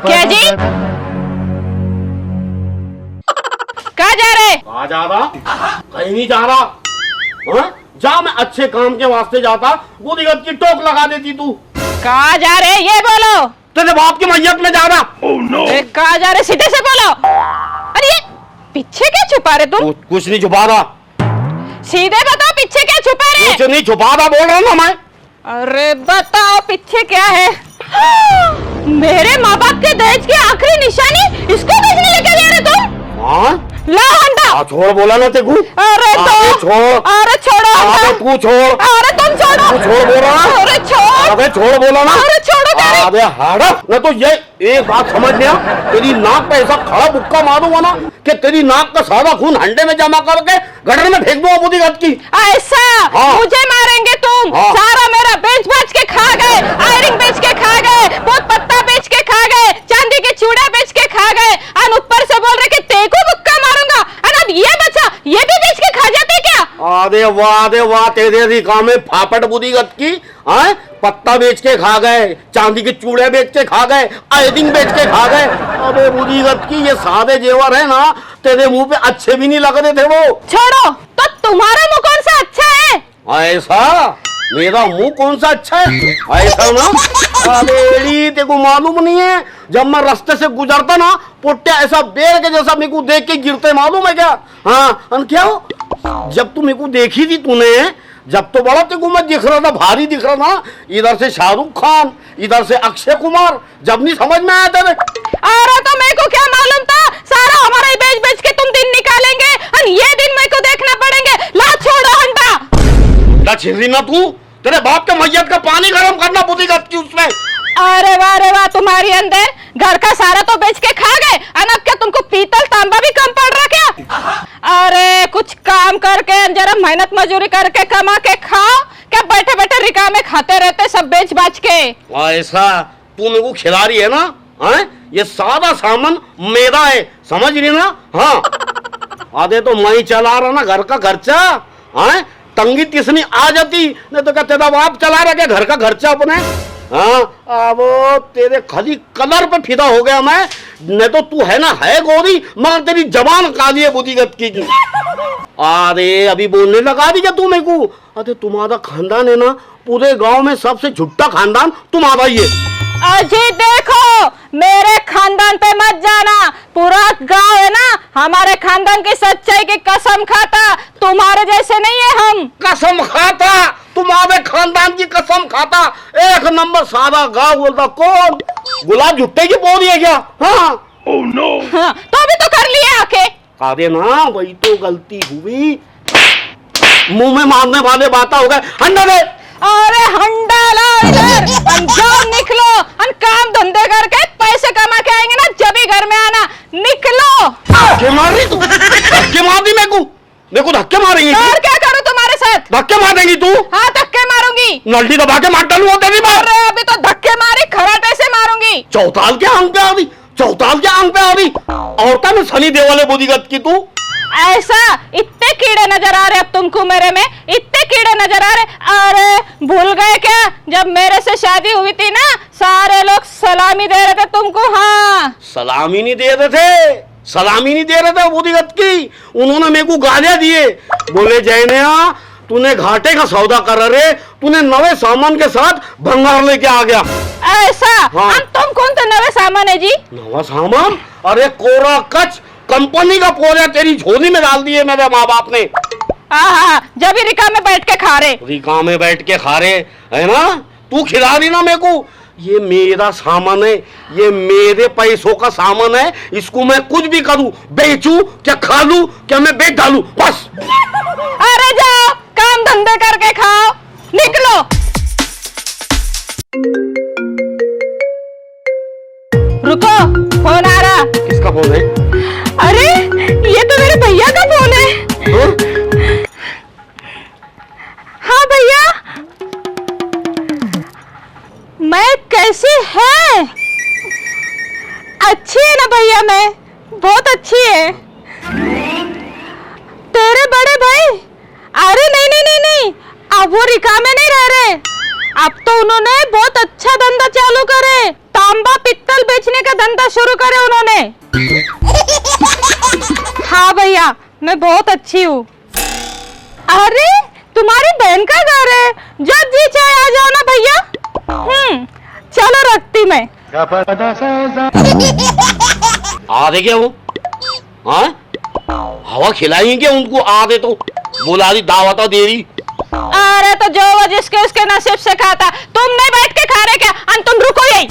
क्या जी? कहाँ जा रहे? कहाँ जा रहा? कहीं नहीं जा रहा। हाँ? जा, मैं अच्छे काम के वास्ते जाता, बुद्धिगत की टोक लगा देती तू। कहाँ जा रहे ये बोलो। तेरे बाप की मैयत में जा रहा। कहाँ जा रहे सीधे से बोलो। अरे ये पीछे क्या छुपा रहे तुम? कुछ नहीं छुपा रहा। सीधे बताओ पीछे क्या छुपा रहे? कुछ नहीं छुपा रहा, बोल रहा ना मैं। अरे बताओ पीछे क्या है? मेरे माँ बाप के दहेज की आखिरी निशानी इसको बेचने लेके जा रहे तुम? हाँ? ला हंडा। छोड़ बोला ना तेरे को। अरे तो छोड़। अरे छोड़ो। अरे तू छोड़। अरे तुम छोड़ो। तू छोड़ बोला ना। अरे छोड़। अबे छोड़ बोला ना। अरे छोड़ो तेरे। अबे हाड़ा ना, तो ये एक बात समझ लिया, तेरी नाक पे ऐसा खड़ा बुक्का मारूंगा ना कि तेरी नाक का सारा खून हंडे में जमा करके गटर में फेंक दूंगा बुद्धिगत की। ऐसा? हाँ। मुझे मारेंगे तुम? हाँ। सारा मेरा बेच के खा गए, आयरिंग बेच के खा गए, बहुत पत्ता बेच के खा गए, चांदी के चूड़ा बेच के खा गए, और ऊपर से बोल रहे कि तेको बुक्का मारूंगा, और अब ये बचा, ये भी बेच के खा जाते क्या? अरे वाह तेरे रिका में फापट बुद्धिगत की। हाँ? पत्ता बेच के खा गए, चांदी के चूड़े बेच के खा गए, आयरिंग बेच के खा गए। अबे बुद्धिगत की ये सादे जेवर है ना, तेरे मुंह पे अच्छे भी नहीं लग रहे थे वो। छोड़ो, तो तुम्हारा मुंह कौन सा अच्छा है? ऐसा? मेरा मुंह कौन सा अच्छा है? ऐसा ना? अबे तेरे को मालूम नहीं है, जब मैं रास्ते से गुजरता ना, पुट्टे ऐसा बेर के जैसा मेरे को देख के गिरते, मालूम है क्या? हाँ, क्या हो? जब तू मेरे को देखी थी तूने, जब तो बड़ा तेरे को मैं दिख रहा था, भारी दिख रहा था, इधर से शाहरुख खान, इधर से अक्षय कुमार, जब नहीं समझ में आया तेरे। अरे तो मेरे को क्या मालूम था, सारा हमारा ही बेच के तुम दिन निकालेंगे, और ये दिन मेरे को देखना पड़ेंगे। ला छोड़ो हंडा। छिरी ना तू, तेरे बाप के मैयत का पानी गर्म करना बुद्धिगत की उसमें। अरे वाह तुम्हारी अंदर, घर का सारा तो बेच के खा गए, अब क्या तुमको पीतल तांबा भी कम पड़ रहा क्या? अरे कुछ काम करके, जरा मेहनत मजूरी करके कमा के खाओ, क्या बैठे बैठे रिका में खाते रहते सब बेच बाच के। ऐसा? तू मेरे को खिला रही है ना? हाँ? ये सादा सामान मेरा है, समझ रही ना? हाँ, आधे तो मैं ही चला रहा ना घर का खर्चा। हाँ? तंगी तिसनी आ जाती, नहीं तो क्या तेरा बाप चला रहा क्या घर का खर्चा अपने? हाँ, अब तेरे खाली कलर पे फिदा हो गया मैं, नहीं तो तू है ना है गोरी, मगर तेरी जबान काली है बुद्धिगत की। अरे अभी बोलने लगा दी क्या तू मेरे को? अरे तुम्हारा खानदान है ना, पूरे गांव में सबसे झुट्टा खानदान तुम्हारा ही है। अजी देखो, मेरे खानदान पे मत जाना, पूरा गांव है ना हमारे खानदान की सच्चाई की कसम खाता, तुम्हारे जैसे नहीं है हम। कसम खाता? तुम्हारे खानदान की कसम खाता? एक नंबर सारा गांव बोलता, कौन गुलाब झुट्टे की बोल है क्या? हाँ। Oh no। हाँ, तो अभी तो कर लिए आके। अरे ना, वही तो गलती हुई, मुंह में मारने वाले बात हो गए। हंडा दे। अरे हंडा ला इधर, जाओ निकलो, हम काम धंधे करके पैसे कमा के आएंगे ना, जब ही घर में आना, निकलो। धक्के मार रही तू? धक्के मार दी मेरे को धक्के मारेंगी? और क्या करूं तुम्हारे साथ? धक्के मार देंगी तू? हाँ धक्के मारूंगी। नल्टी दबा के मार डालूंगा तेरी बात। अरे अभी तो धक्के मारी, खराटे से मारूंगी। चौताल के आंग पे आ रही, चौताल के आंग पे आ रही, औरता में सनी देओल बुद्धिगत की तू। ऐसा? इतने कीड़े नजर आ रहे अब तुमको मेरे में, इतने कीड़े नजर आ रहे। अरे भूल गए क्या, जब मेरे से शादी हुई थी ना, सारे लोग सलामी दे रहे थे तुमको। हाँ, सलामी नहीं दे रहे थे, सलामी नहीं दे रहे थे बुद्धिगत की, उन्होंने मेरे को गालियां दिए, बोले जैनिया तूने घाटे का सौदा कर रहे, तूने नवे सामान के साथ भंगार लेके आ गया। ऐसा? हाँ। तुम कौन सा नवे सामान है जी? नवा सामान? अरे कोरा कच कंपनी का पोरा तेरी झोली में डाल दिए मेरे माँ बाप ने। हाँ, जब ही रिका में बैठ के खा रहे। रिका में बैठ के खा रहे है ना? तू खिला रही ना मेरे को, ये मेरा सामान है, ये मेरे पैसों का सामान है, इसको मैं कुछ भी करूं, बेचूं क्या खा लूं क्या मैं बेच डालूं, बस। अरे जाओ काम धंधे करके खाओ, निकलो। रुको, फोन आ रहा। किसका फोन है? अरे ये तो मेरे भैया का फोन है। हाँ भैया, मैं कैसी है? अच्छी है ना भैया? मैं बहुत अच्छी है। तेरे बड़े भाई? अरे नहीं नहीं नहीं नहीं, अब वो रिकामे नहीं रह रहे। अब तो उन्होंने बहुत अच्छा धंधा चालू करे, तांबा पित्तल बेचने का धंधा शुरू करे उन्होंने। हाँ भैया, मैं बहुत अच्छी हूँ। अरे तुम्हारी बहन का घर है, जब जी चाहे आ जाओ ना भैया। चलो रखती मैं। आधे क्या वो? हाँ, हवा खिलाएंगे क्या उनको? आधे तो बुला दी, दावता दे रही। अरे तो जो वो जिसके उसके नसीब से खाता, तुम नहीं बैठ के खा रहे क्या? अन तुम रुको यही।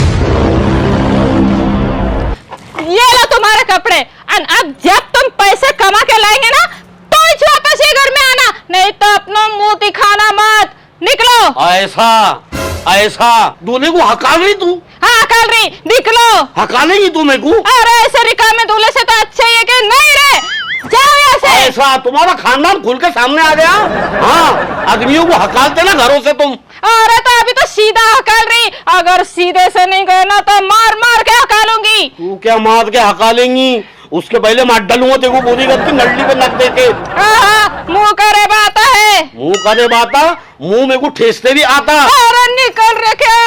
ये लो तुम्हारे कपड़े। अन अब जब तुम पैसे कमा के लाएंगे ना तो इस वापस ये घर में आना, नहीं तो अपना मुंह दिखाना मत। निकलो। ऐसा ऐसा दूल्हे को हकाल रही तू? हाँ हकाल रही, निकलो। हकालेगी तू मेरे को? अरे ऐसे रिकामे दूल्हे से तो अच्छा ही है कि नहीं रे। जाओ यहाँ से। ऐसा तुम्हारा खानदान खुल के सामने आ गया? हाँ, आदमियों को हकालते ना घरों से तुम। अरे तो अभी तो सीधा हकाल रही, अगर सीधे से नहीं गए ना तो मार मार के हकालूंगी। तू क्या मार के हकालेंगी? उसके पहले मार डालूंगा तेरे को बोरीगत की नल्ली पे नक दे के। मुंह करे बात है। मुंह करे बाता? मुंह मेरे को ठेसते भी आता। अरे निकल रहे क्या?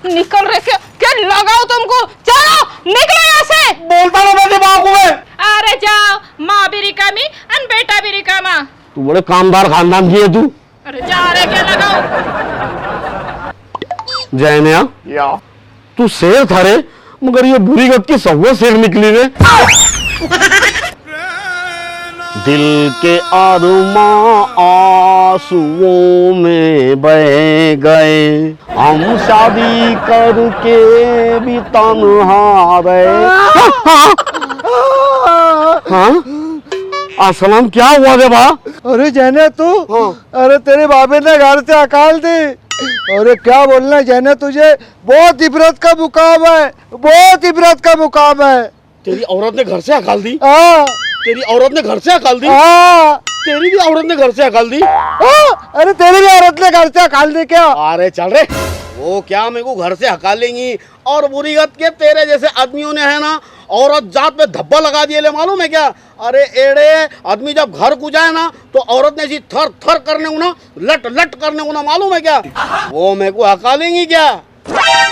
निकल रहे क्या? क्या लगाओ तुमको? चलो निकलो यहाँ से। बोलता ना मेरे बाप को मैं। अरे जाओ, माँ भी रिकामी और बेटा भी रिकामा। तू बड़े कामदार खानदान की है तू। अरे जा रहे क्या लगाओ। जैनिया तू शेर था रे, मगर ये बुरी गत की सवा शेर निकली रे। दिल के आरुमां आंसुओं में बह गए, हम शादी करके भी तन्हा रहे। हाँ? असलम क्या हुआ रे बा? अरे जैने तू, हाँ। अरे तेरे बाबे ने घर से हकाल दी। अरे क्या बोलना जैने, तुझे बहुत इबरत का मुकाम है, बहुत इबरत का मुकाम है। तेरी औरत ने घर से हकाल दी? हाँ तेरी औरत ने घर से हकाल दी? हाँ। तेरी भी औरत ने घर से हकाल दी? अरे तेरी भी औरत ने घर से हकाल दी क्या? अरे चल रे, वो क्या मेरे को घर से हकालेंगी? और बुरी गत के तेरे जैसे आदमियों ने है ना औरत जात पे धब्बा लगा दिए ले, मालूम है क्या? अरे एड़े आदमी जब घर को जाए ना तो औरत ने ऐसी थर थर करने को ना, लट लट करने को ना, मालूम है क्या? वो मेरे को हकालेंगी क्या?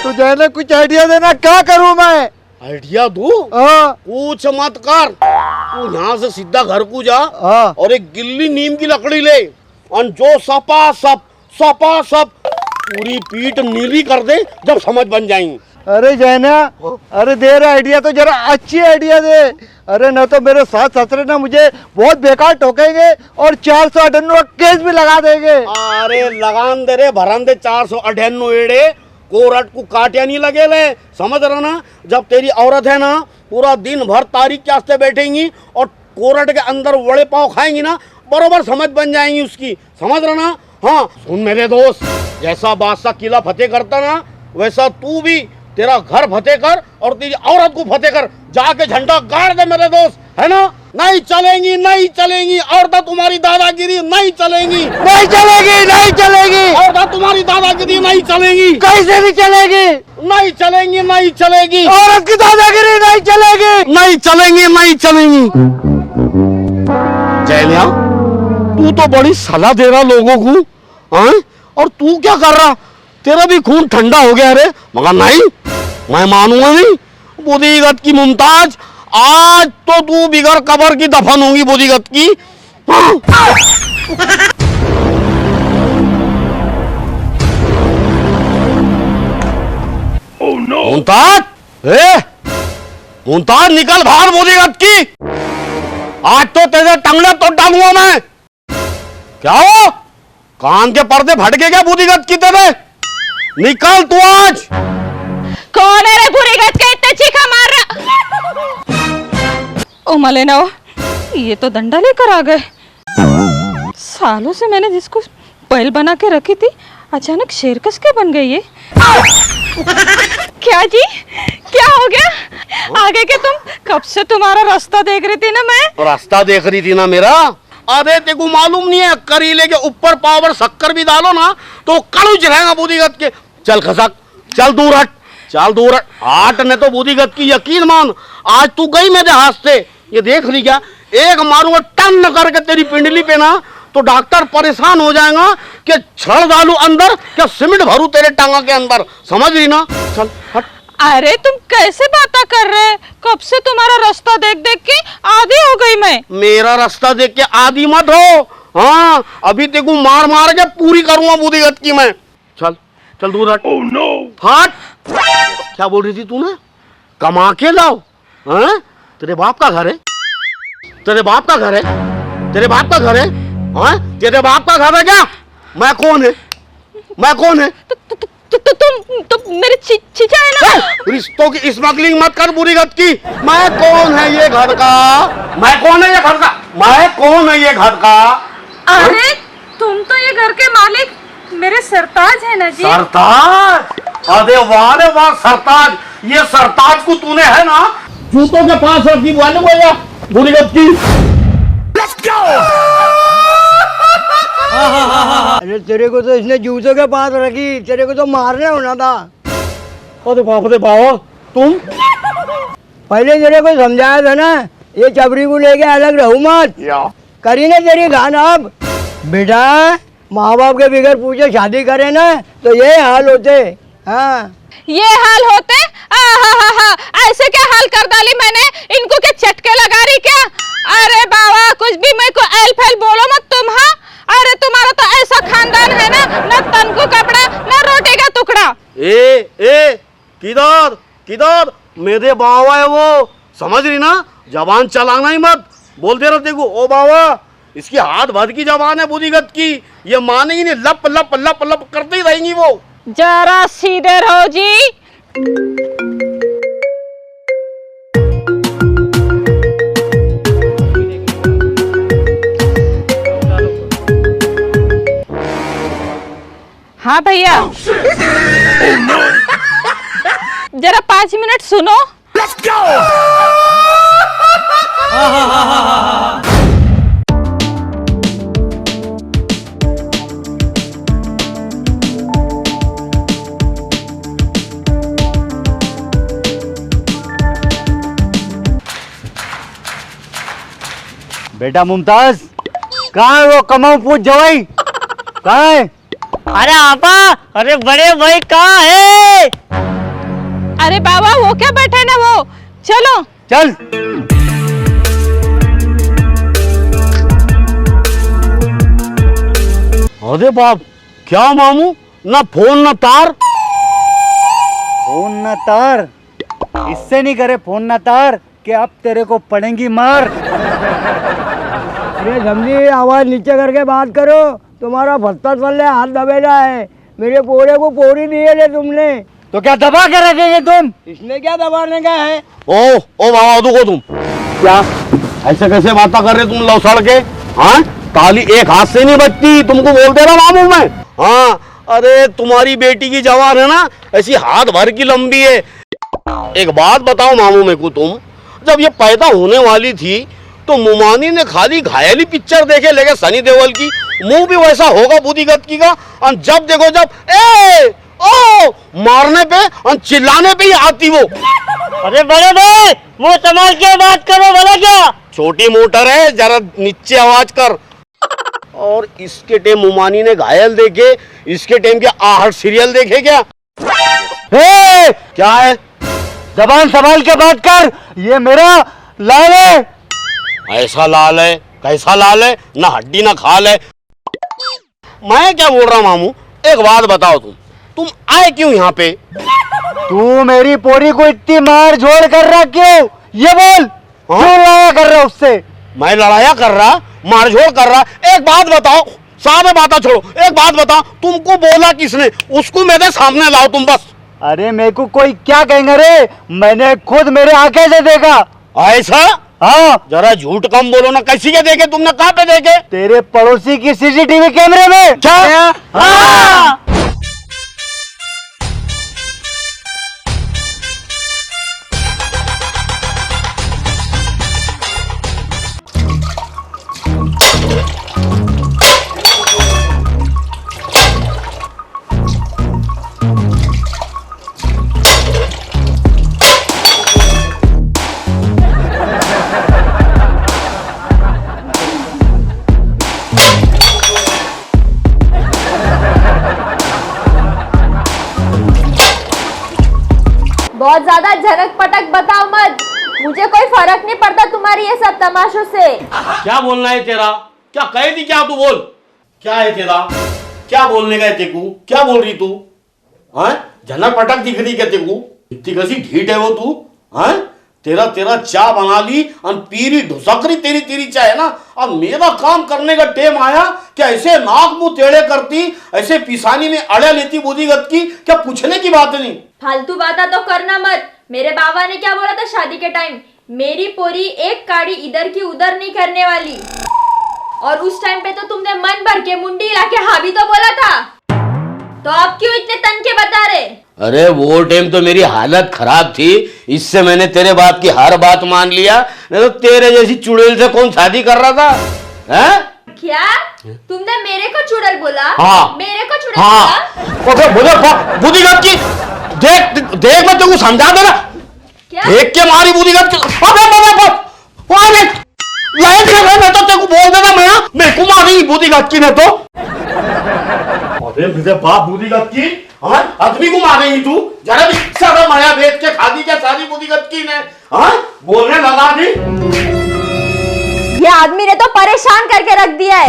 तो जैने कुछ आइडिया देना, क्या करूं मैं? आइडिया दू? हाँ पूछ मत कर, तू यहाँ से सीधा घर को जा हाँ। और एक गिल्ली नीम की लकड़ी ले और जो सपा सप पूरी पीठ नीली कर दे, जब समझ बन जाएंगी। अरे जैना, अरे दे रहा आइडिया तो जरा अच्छी आइडिया दे। अरे न तो मेरे सास ससुर ना मुझे बहुत बेकार ठोकेंगे और 498 का केस भी लगा देंगे। अरे लगान दे रे, भरन दे 498 एड़े, कोर्ट को काटिया नहीं लगे ले, समझ रहा ना? जब तेरी औरत है ना पूरा दिन भर तारीख के वास्ते बैठेंगी और कोर्ट के अंदर वड़े पाव खाएंगी ना, बरोबर समझ बन जाएंगी उसकी, समझ रहा ना? हाँ सुन मेरे दोस्त, जैसा बादशाह किला फतेह करता ना, वैसा तू भी तेरा घर फतेह कर और तेरी औरत को फतेह कर, जाके झंडा गाड़ दे मेरे दोस्त, है ना? नहीं चलेंगी, नहीं चलेंगी औरत तुम्हारी दादागिरी, नहीं चलेंगी, नहीं चलेगी, नहीं चलेगी औरत तुम्हारी दादागिरी, नहीं चलेगी, कैसे नहीं चलेगी? नहीं चलेंगी, नहीं चलेगी औरत की दादागिरी नहीं चलेगी, नहीं चलेंगी, नहीं चलेंगी। जैनिया तू तो बड़ी सलाह दे रहा लोगों को, हाँ? और तू क्या कर रहा? तेरा भी खून ठंडा हो गया रे। मगर नहीं, मैं मानूंगा नहीं। बुद्धीगत की मुमताज, आज तो तू बिगर कबर की दफन होगी बुद्धीगत की। हाँ? मुमताज, मुमताज निकल बाहर बुद्धीगत की। आज तो तेरे टंगड़े तोड़ डालूंगा मैं। क्या हो? कान के पर्दे फट गए क्या बुद्धीगत की तेरे? निकल तू आज। कौन है रे बुरी गत के इतने चीखा मार रहा? ओ मलेना, ये तो डंडा लेकर आ गए। सालों से मैंने जिसको बैल बना के रखी थी, अचानक शेर कस के बन गई ये। क्या जी, क्या हो गया? आगे के तुम कब से तुम्हारा रास्ता देख रही थी ना मैं। रास्ता देख रही थी ना मेरा? अरे तेको मालूम नहीं है, करीले के ऊपर पावर शक्कर भी डालो ना तो कड़ूच रहेगा बुद्धीगत के। चल खसक, चल दूर हट, चल दूर हट। हाट ने तो बुद्धीगत की यकीन मान, आज तू गई मेरे हाथ से। ये देख ली क्या? एक मारूंगा टन करके तेरी पिंडली पे ना, तो डॉक्टर परेशान हो जाएगा कि छड़ डालू अंदर क्या सीमेंट भरू तेरे टांगा के अंदर, समझ रही ना? चल हट। अरे तुम कैसे बातें कर रहे? कब से तुम्हारा रास्ता देख देख के आधी हो गई मैं। मेरा रास्ता देख के आधी मत हो। हाँ, अभी तेको मार मार के पूरी करूंगा बुद्धिगत की मैं। चल चल दूर हट। oh, no. हट। क्या बोल रही थी तूने? कमा के लाओ? हाँ? तेरे बाप का घर है? तेरे बाप का घर है? तेरे बाप का घर है? हाँ? तेरे बाप का घर है क्या? मैं कौन है? मैं कौन है? तुम मेरे चीचा है ना? रिश्तों की स्मगलिंग मत कर बुरीगत की। मैं कौन है ये घर का? मैं कौन है ये घर का? मैं कौन है ये घर का? अरे तुम तो ये घर के मालिक मेरे सरताज है ना जी। सरताज? अरे वाह रे वाह सरताज। ये सरताज को तूने है ना जूतों के पास रखी वाले वो या बुरीगत की। Let's go! अरे तेरे को तो इसने जूतों के पास रखी, तेरे को तो मारने होना था। अरे बाप रे बाबा, तुम पहले तेरे को समझाया था ना, ये चबरी को लेके अलग रहू मत। करी ना तेरी गान अब। बेटा माँ बाप के बिगड़ पूछे शादी करे ना तो ये हाल होते। हाँ ये हाल होते? ऐसे क्या हाल कर डाली मैंने? इनको क्या चटके लगा रही क्या? अरे बाबा कुछ भी मेरे को एल फैल बोलो मत तुम। हाँ, अरे तुम्हारा तो ऐसा खानदान है ना, न तन को कपड़ा न रोटी का टुकड़ा। ए किधर किधर मेरे बाबा है वो, समझ रही ना? जबान चलाना ही मत। बोलते रहते को ओ बाबा, इसकी हाथ भर की जबान है बुद्धिगत की। ये मानेगी नहीं, लप लप लप लप करते ही रहेंगी वो। जरा सीधे रहो जी। हाँ भैया, जरा 5 मिनट सुनो। Let's go! बेटा मुमताज, कहाँ है वो कमाऊ पूछ जवाई? कहाँ है? अरे आपा, अरे बड़े भाई कहाँ है? अरे बाबा वो क्या बैठे ना वो, चलो चल। अरे बाप, क्या मामू, ना फोन ना तार। फोन न तार, इससे नहीं करे फोन न तार कि अब तेरे को पड़ेंगी मार। अरे समझी, आवाज नीचे करके बात करो, तुम्हारा भत्ता चल हाथ दबेला है। मेरे पोरे को पोरी दिए थे तुमने, तो क्या दबा के रखेंगे तुम? इसने क्या दबाने का है? ओ बाबा दुखो तुम क्या ऐसे कैसे बातें कर रहे तुम लौसड़ के? हाँ, ताली एक हाथ से नहीं बजती, तुमको बोलते ना मामू मैं। हाँ, अरे तुम्हारी बेटी की जवान है ना ऐसी हाथ भर की लंबी है। एक बात बताओ मामू मेरे को, तुम जब ये पैदा होने वाली थी तो मुमानी ने खाली घायली पिक्चर देखे लेके सनी देओल की, मुंह भी वैसा होगा बुद्धिगत की का। और जब देखो जब ओ मारने पे और चिल्लाने पे ही आती वो। अरे बड़े भाई, वो संभाल के बात करो भला क्या? छोटी मोटर है, जरा नीचे आवाज कर। और इसके टाइम मुमानी ने घायल देखे, इसके टाइम के आहट सीरियल देखे क्या? क्या है? जबान संभाल के बात कर, ये मेरा लाल है। ऐसा लाल है? कैसा लाल है? ना हड्डी ना खाल है। मैं क्या बोल रहा मामू, एक बात बताओ, तुम आए क्यों यहाँ पे? तू मेरी पोरी को इतनी मार झोड़ कर रहा क्यों? ये बोल। क्यों लड़ाया कर रहा उससे? मैं लड़ाया कर रहा, मारझोड़ कर रहा? एक बात बताओ, सारे बातें छोड़ो, एक बात बताओ, तुमको बोला किसने? उसको मेरे सामने लाओ तुम बस। अरे मेरे को कोई क्या कहेंगे रे, मैंने खुद मेरे आंखें से देखा। ऐसा? हाँ, जरा झूठ कम बोलो ना, कैसी के देखे तुमने? कहाँ पे देखे? तेरे पड़ोसी की सीसीटीवी कैमरे में। क्या? हाँ। ज्यादा झनक पटक बताओ मत। मुझे कोई फर्क नहीं पड़ता तुम्हारी ये सब तमाशों से। क्या बोलना है तेरा? क्या कहे थी? क्या तू बोल? क्या है तेरा? क्या बोलने का है तेकू? क्या बोल रही तू? हाँ, झनक पटक दिख रही क्या तेकू? इतनी कैसी ढीठ है वो तू? हाँ, तेरा चाय बना ली और पीरी ढुसक रही तेरी तेरी चाय है ना। अब मेरा काम करने का टेम आया क्या ऐसे नाक मुंह टेढ़े करती, ऐसे पिसानी में अड़े लेती बुद्धिगत की? क्या पूछने की बात नहीं? फालतू बात तो करना मत। मेरे बाबा ने क्या बोला था शादी के टाइम, मेरी पोरी एक काड़ी इधर की उधर नहीं करने वाली। और उस टाइम पे तो तुमने मन भर के मुंडी हिला के हाँ भी तो बोला था। तो अब क्यों इतने तनके बता रहे? अरे वो टाइम तो मेरी हालत खराब थी, इससे मैंने तेरे बाप की हर बात मान लिया। नहीं तो तेरे जैसी चुड़ैल से कौन शादी कर रहा था? हैं? क्या तुमने मेरे को चुड़ैल बोला? हाँ। मेरे को चुड़ैल हाँ। बोला? बुद्धिगत की देख देख, मैं तेको समझा देना। क्या? देख के मारी बुद्धिगत की। लाइन से मैं तो तेको बोल देना, मैं मेरे को मारी बुद्धिगत की ने तो। अरे मेरे बाप बुद्धिगत की, हाँ आदमी को मारेगी तू? जरा भी सारा माया बेच के खा दी क्या सारी बुद्धिगत की ने? हाँ बोलने लगा दी। ये आदमी ने तो परेशान करके रख दिया है।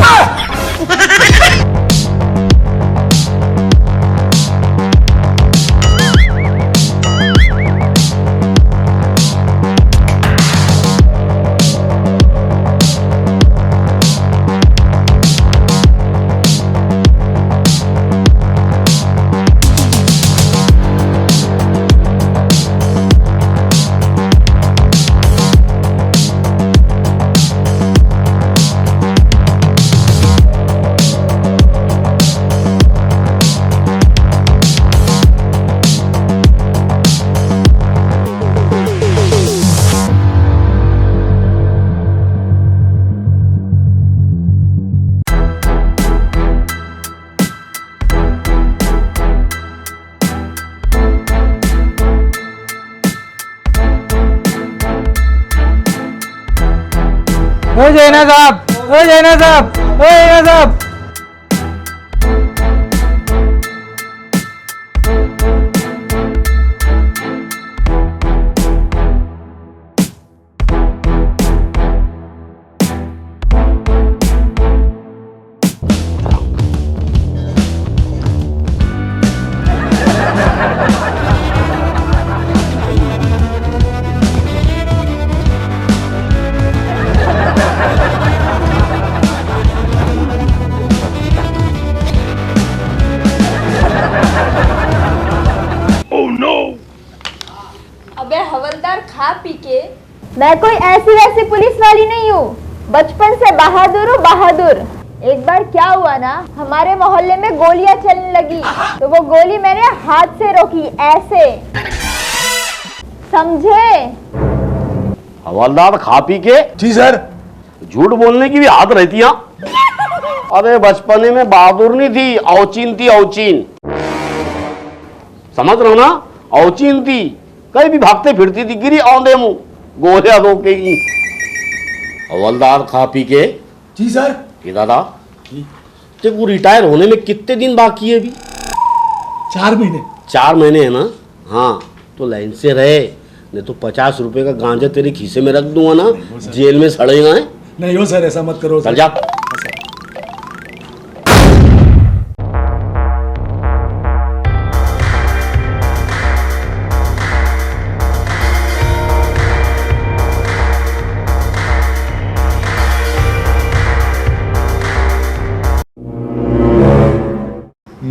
ओ जैना साहब, ओ जैना साहब, ओ जैना साहब। अबे हवलदार खा पी के। मैं कोई ऐसी वैसी पुलिस वाली नहीं हूँ, बचपन से बहादुर हूँ बहादुर। एक बार क्या हुआ ना, हमारे मोहल्ले में गोलियां चलने लगी तो वो गोली मैंने हाथ से रोकी, ऐसे समझे? हवलदार खा पी के? जी सर। झूठ बोलने की भी आदत रहती है। अरे बचपने में बहादुर नहीं थी, औचीन थी, औचीन। समझ रहे हो ना? औचीन थी, कहीं भी भागते फिरती थी, गिरी औंधे मुंह गोलियां रोकेगी। हवलदार खा पी के? जी सर। कि दादा तेको रिटायर होने में कितने दिन बाकी है अभी? 4 महीने। 4 महीने है ना? हाँ तो लाइन से रहे, नहीं तो 50 रुपए का गांजा तेरे खीसे में रख दूंगा ना, जेल में सड़ेगा। है नहीं हो सर, ऐसा मत करो। चल जा।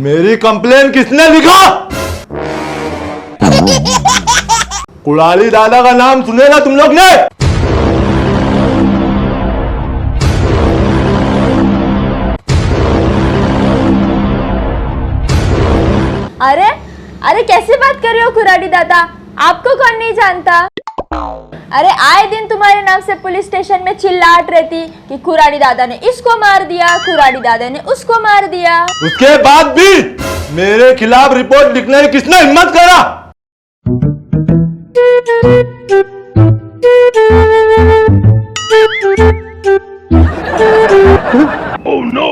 मेरी कंप्लेन किसने लिखा? कुड़ाली दादा का नाम सुनेगा तुम लोग ने? अरे अरे कैसे बात कर रहे हो कुराड़ी दादा? आपको कौन नहीं जानता? अरे आए दिन तुम्हारे नाम से पुलिस स्टेशन में चिल्लाहट रहती कि कुराड़ी दादा ने इसको मार दिया, कुराड़ी दादा ने उसको मार दिया। उसके बाद भी मेरे खिलाफ रिपोर्ट लिखने की किसने हिम्मत करा? Oh no!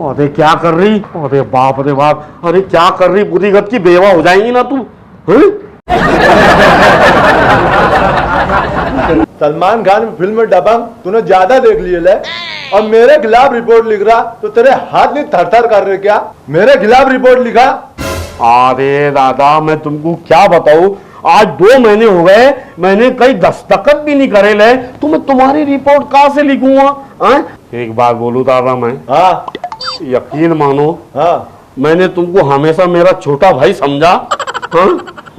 अरे क्या कर रही? अरे बाप रे बाप, अरे क्या कर रही? बुद्धिगत की बेवा हो जाएंगी ना तू। हाँ? सलमान खान की फिल्म में दबंग तूने ज्यादा देख लिए ले। अब मेरे खिलाफ रिपोर्ट लिख रहा तो तेरे हाथ नहीं थर थर कर रहे क्या? मेरे खिलाफ रिपोर्ट लिखा। अरे दादा मैं तुमको क्या बताऊं, आज 2 महीने हो गए, मैंने कई दस्तखत भी नहीं करे ले, तो मैं तुम्हारी रिपोर्ट कहां से लिखूंगा? हाँ? एक बात बोलूं दादा मैं, हाँ यकीन मानो, हाँ मैंने तुमको हमेशा मेरा छोटा भाई समझा। हाँ?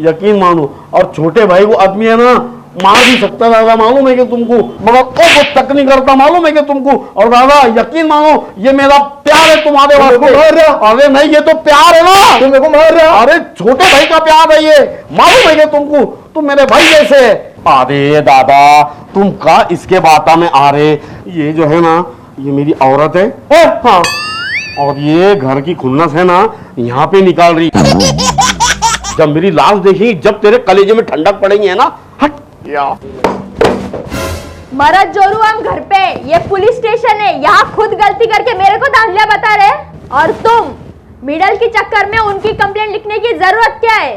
यकीन मानो, और छोटे भाई को आदमी है ना मार भी सकता दादा, मालूम है कि तुमको, मगर वो तक नहीं करता, मालूम है कि तुमको। और दादा यकीन मानो, ये मेरा प्यार है तुम्हारे वास्ते। अरे नहीं, ये तो प्यार है ना, तुम मेरे को मार रहे हो। अरे छोटे भाई का प्यार है ये, मालूम है कि तुमको, तुम मेरे भाई जैसे। अरे दादा तुम का इसके बाता में आ रहे, ये जो है ना ये मेरी औरत है। हाँ, और ये घर की खुन्नस है ना यहाँ पे निकाल रही। जब मेरी लाश देखी, जब तेरे कलेजे में ठंडक पड़ेगी है ना, हट या मरद जोरू हम घर पे, ये पुलिस स्टेशन है, यहाँ खुद गलती करके मेरे को धांधलिया बता रहे, और तुम मिडल के चक्कर में उनकी कंप्लेंट लिखने की जरूरत क्या है?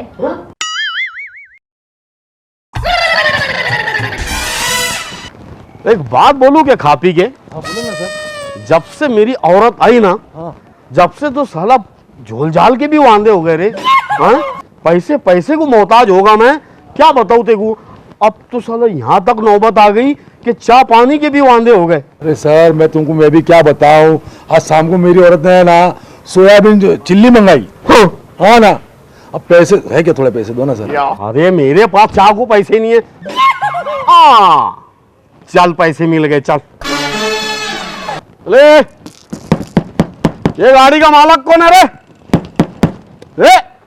एक बात बोलूं क्या खा पी के? बोलो ना सर। जब से मेरी औरत आई ना, जब से तो साला झोल झाल के भी वांदे हो गए रे। हाँ? पैसे पैसे को मोहताज होगा मैं, क्या बताऊं तेको। अब तो साला यहाँ तक नौबत आ गई कि चाय पानी के भी वांदे हो गए। अरे सर मैं तुमको मैं भी क्या बताऊं, आज शाम को मेरी औरत ने ना सोयाबीन चिल्ली मंगाई। हाँ ना, अब पैसे है क्या, थोड़े पैसे दो ना सर। अरे मेरे पास चाय को पैसे नहीं है। हाँ चल पैसे मिल गए, चल। ले ये गाड़ी का मालक कौन है रे?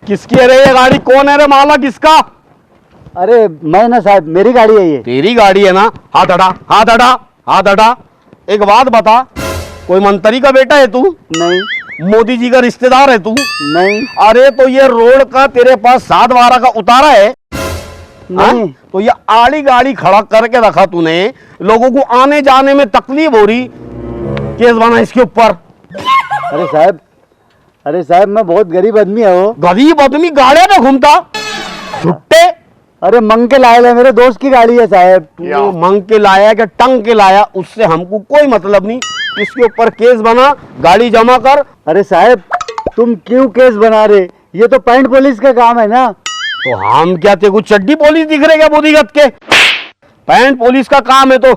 किसकी है रे ये गाड़ी, कौन है रे मालक इसका? अरे मैं ना साहब, मेरी गाड़ी है ये। तेरी गाड़ी है ना? हाथ हटा, हाथ हटा, हाथ हटा। एक बात बता, कोई मंत्री का बेटा है तू? नहीं मोदी जी का रिश्तेदार है तू? नहीं अरे तो ये रोड का तेरे पास 7/12 का उतारा है? नहीं। तो ये आड़ी गाड़ी खड़ा करके रखा तूने, लोगों को आने जाने में तकलीफ हो रही, केस बना इसके ऊपर। अरे साहब मैं बहुत गरीब आदमी है वो। गरीब आदमी गाड़ियां में घूमता छुट्टे? अरे मंग के लाया है, मेरे दोस्त की गाड़ी है साहब। तू मंग के लाया कि टंग के लाया, उससे हमको कोई मतलब नहीं। इसके ऊपर केस बना, गाड़ी जमा कर। अरे साहब तुम क्यों केस बना रहे, ये तो पैंट पुलिस का काम है ना। तो हम क्या तेको चड्डी पुलिस दिख रहे क्या बुद्धिगत के? पैंट पुलिस का काम है तो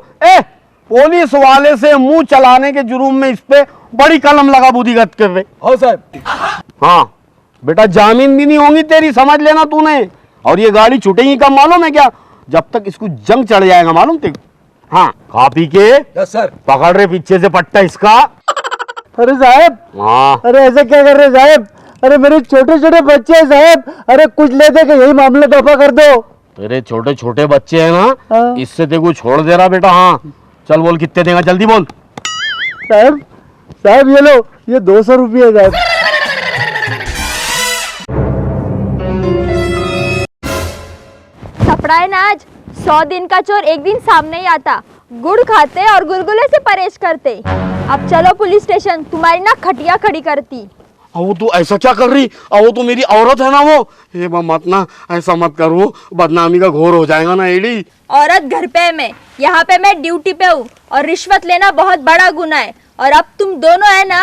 पुलिस वाले से मुंह चलाने के जुर्म में इस पे बड़ी कलम लगा बुद्धिगत के पे। हाँ साहब। हाँ बेटा, जामीन भी नहीं होंगी तेरी, समझ लेना तूने। और ये गाड़ी छूटेगी कब मालूम है क्या? जब तक इसको जंग चढ़ जाएगा, मालूम तेको? हाँ, खा पी के यस सर। पकड़ रहे पीछे से पट्टा इसका। अरे साहब, हाँ अरे ऐसे क्या कर रहे साहब? अरे मेरे छोटे छोटे बच्चे हैं साहब, अरे कुछ ले दे के यही मामला दफा कर दो। तेरे छोटे छोटे बच्चे हैं ना, हाँ। इससे तेको छोड़ दे रहा बेटा। हाँ चल बोल कितने देगा, जल्दी बोल। साहब ये लो, ये 200 रुपये है साहब। थपड़ा है ना आज, 100 दिन का चोर एक दिन सामने ही आता। गुड़ खाते और गुलगुले से परहेज करते। अब चलो पुलिस स्टेशन, तुम्हारी ना खटिया खड़ी करती। वो तू ऐसा क्या कर रही? वो तो मेरी औरत है ना वो। हे मत ना, ऐसा मत करो, बदनामी का घोर हो जाएगा ना एडी। औरत घर पे है मैं, यहाँ पे मैं ड्यूटी पे हूँ, और रिश्वत लेना बहुत बड़ा गुनाह है। और अब तुम दोनों है ना,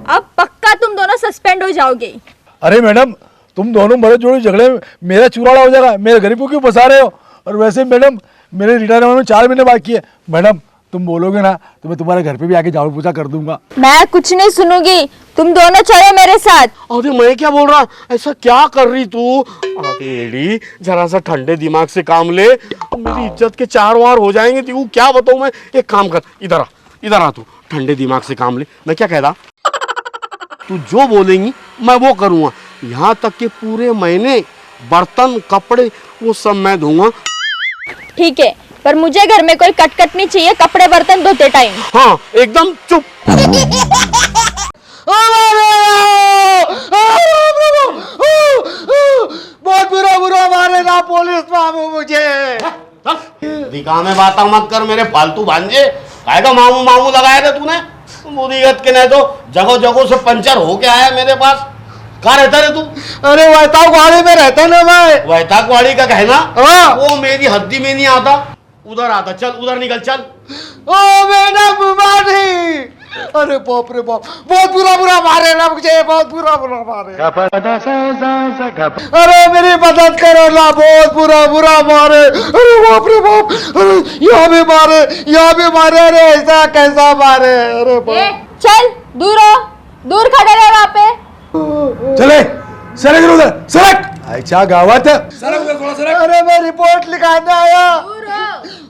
अब पक्का तुम दोनों सस्पेंड हो जाओगे। अरे मैडम, तुम दोनों बड़े जोड़े झगड़े में मेरा चुराड़ा हो जाएगा, मेरे गरीबों क्यों फंसा रहे हो? और वैसे मैडम मेरे रिटायरमेंट में 4 महीने बाकी है। मैडम तुम बोलोगे ना तो मैं तुम्हारे घर पे भी आके झाड़ू पोछा कर दूंगा। मैं कुछ नहीं सुनूंगी, तुम दोनों चलो मेरे साथ। अरे मैं क्या बोल रहा, ऐसा क्या कर रही तू? अरे एडी, जरा सा ठंडे दिमाग से काम ले, मेरी इज्जत के 4 वार हो जाएंगे। तू क्या बताऊं मैं? एक काम कर, इधर आ तू, ठंडे दिमाग से काम ले। मैं क्या कहता, तू जो बोलेंगी मैं वो करूंगा। यहाँ तक के पूरे महीने बर्तन कपड़े वो सब मैं धोऊंगा। ठीक है, पर मुझे घर में कोई कटकट नहीं चाहिए कपड़े बर्तन धोते टाइम। हाँ एकदम चुप। बहुत बुरा मारेगा पुलिस बाबू मुझे। दिखा में बात मत कर मेरे फालतू भांजे। काय का मामू मामू लगाया था तूने? मुदीगत के नहीं तो जगह जगह से पंचर होके आया मेरे पास। कहाँ रहता रे तू? अरे वैतागवाड़ी में रहता ना मैं। वैतागवाड़ी का कहना? हाँ। वो मेरी हद्दी में नहीं आता। उधर आता, चल उधर निकल चल। ओ मैडम मारी, अरे बाप रे बाप, बहुत बुरा मारे ना मुझे, बहुत बुरा मारे। अरे मेरी मदद करो ना, बहुत बुरा मारे। अरे बाप रे बाप, अरे यहाँ भी मारे, अरे ऐसा कैसा मारे? अरे बाप। चल दूर हो, दूर खड़े रहे वहाँ पे। चले सरक उधर, सरक। अच्छा गावात सरक उधर, थोड़ा सरक। अरे मैं रिपोर्ट लिखाने आया,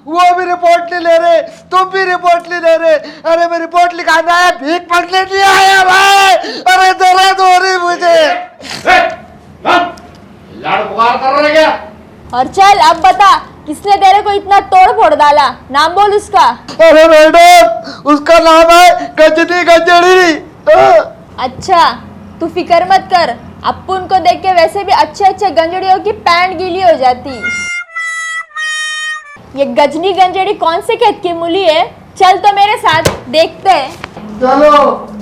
वो भी रिपोर्ट नहीं ले रहे, तुम भी रिपोर्ट नहीं ले रहे। अरे मैं रिपोर्ट लिखाने आया, भीख मांगने नहीं आया भाई। अरे दर्द हो रही मुझे। लाड़ पुकार कर रहे क्या? और चल अब बता, किसने तेरे को इतना तोड़ फोड़ डाला? नाम बोल उसका। अरे मैडम, उसका नाम है गजनी गंजड़ी। अच्छा, तू फिक्र मत कर, अप्पुन को देख के वैसे भी अच्छे गंजड़ियों की पैंट गीली हो जाती। ये गजनी गंजड़ी कौन से खेत की मूली है? चल तो मेरे साथ देखते हैं। चलो।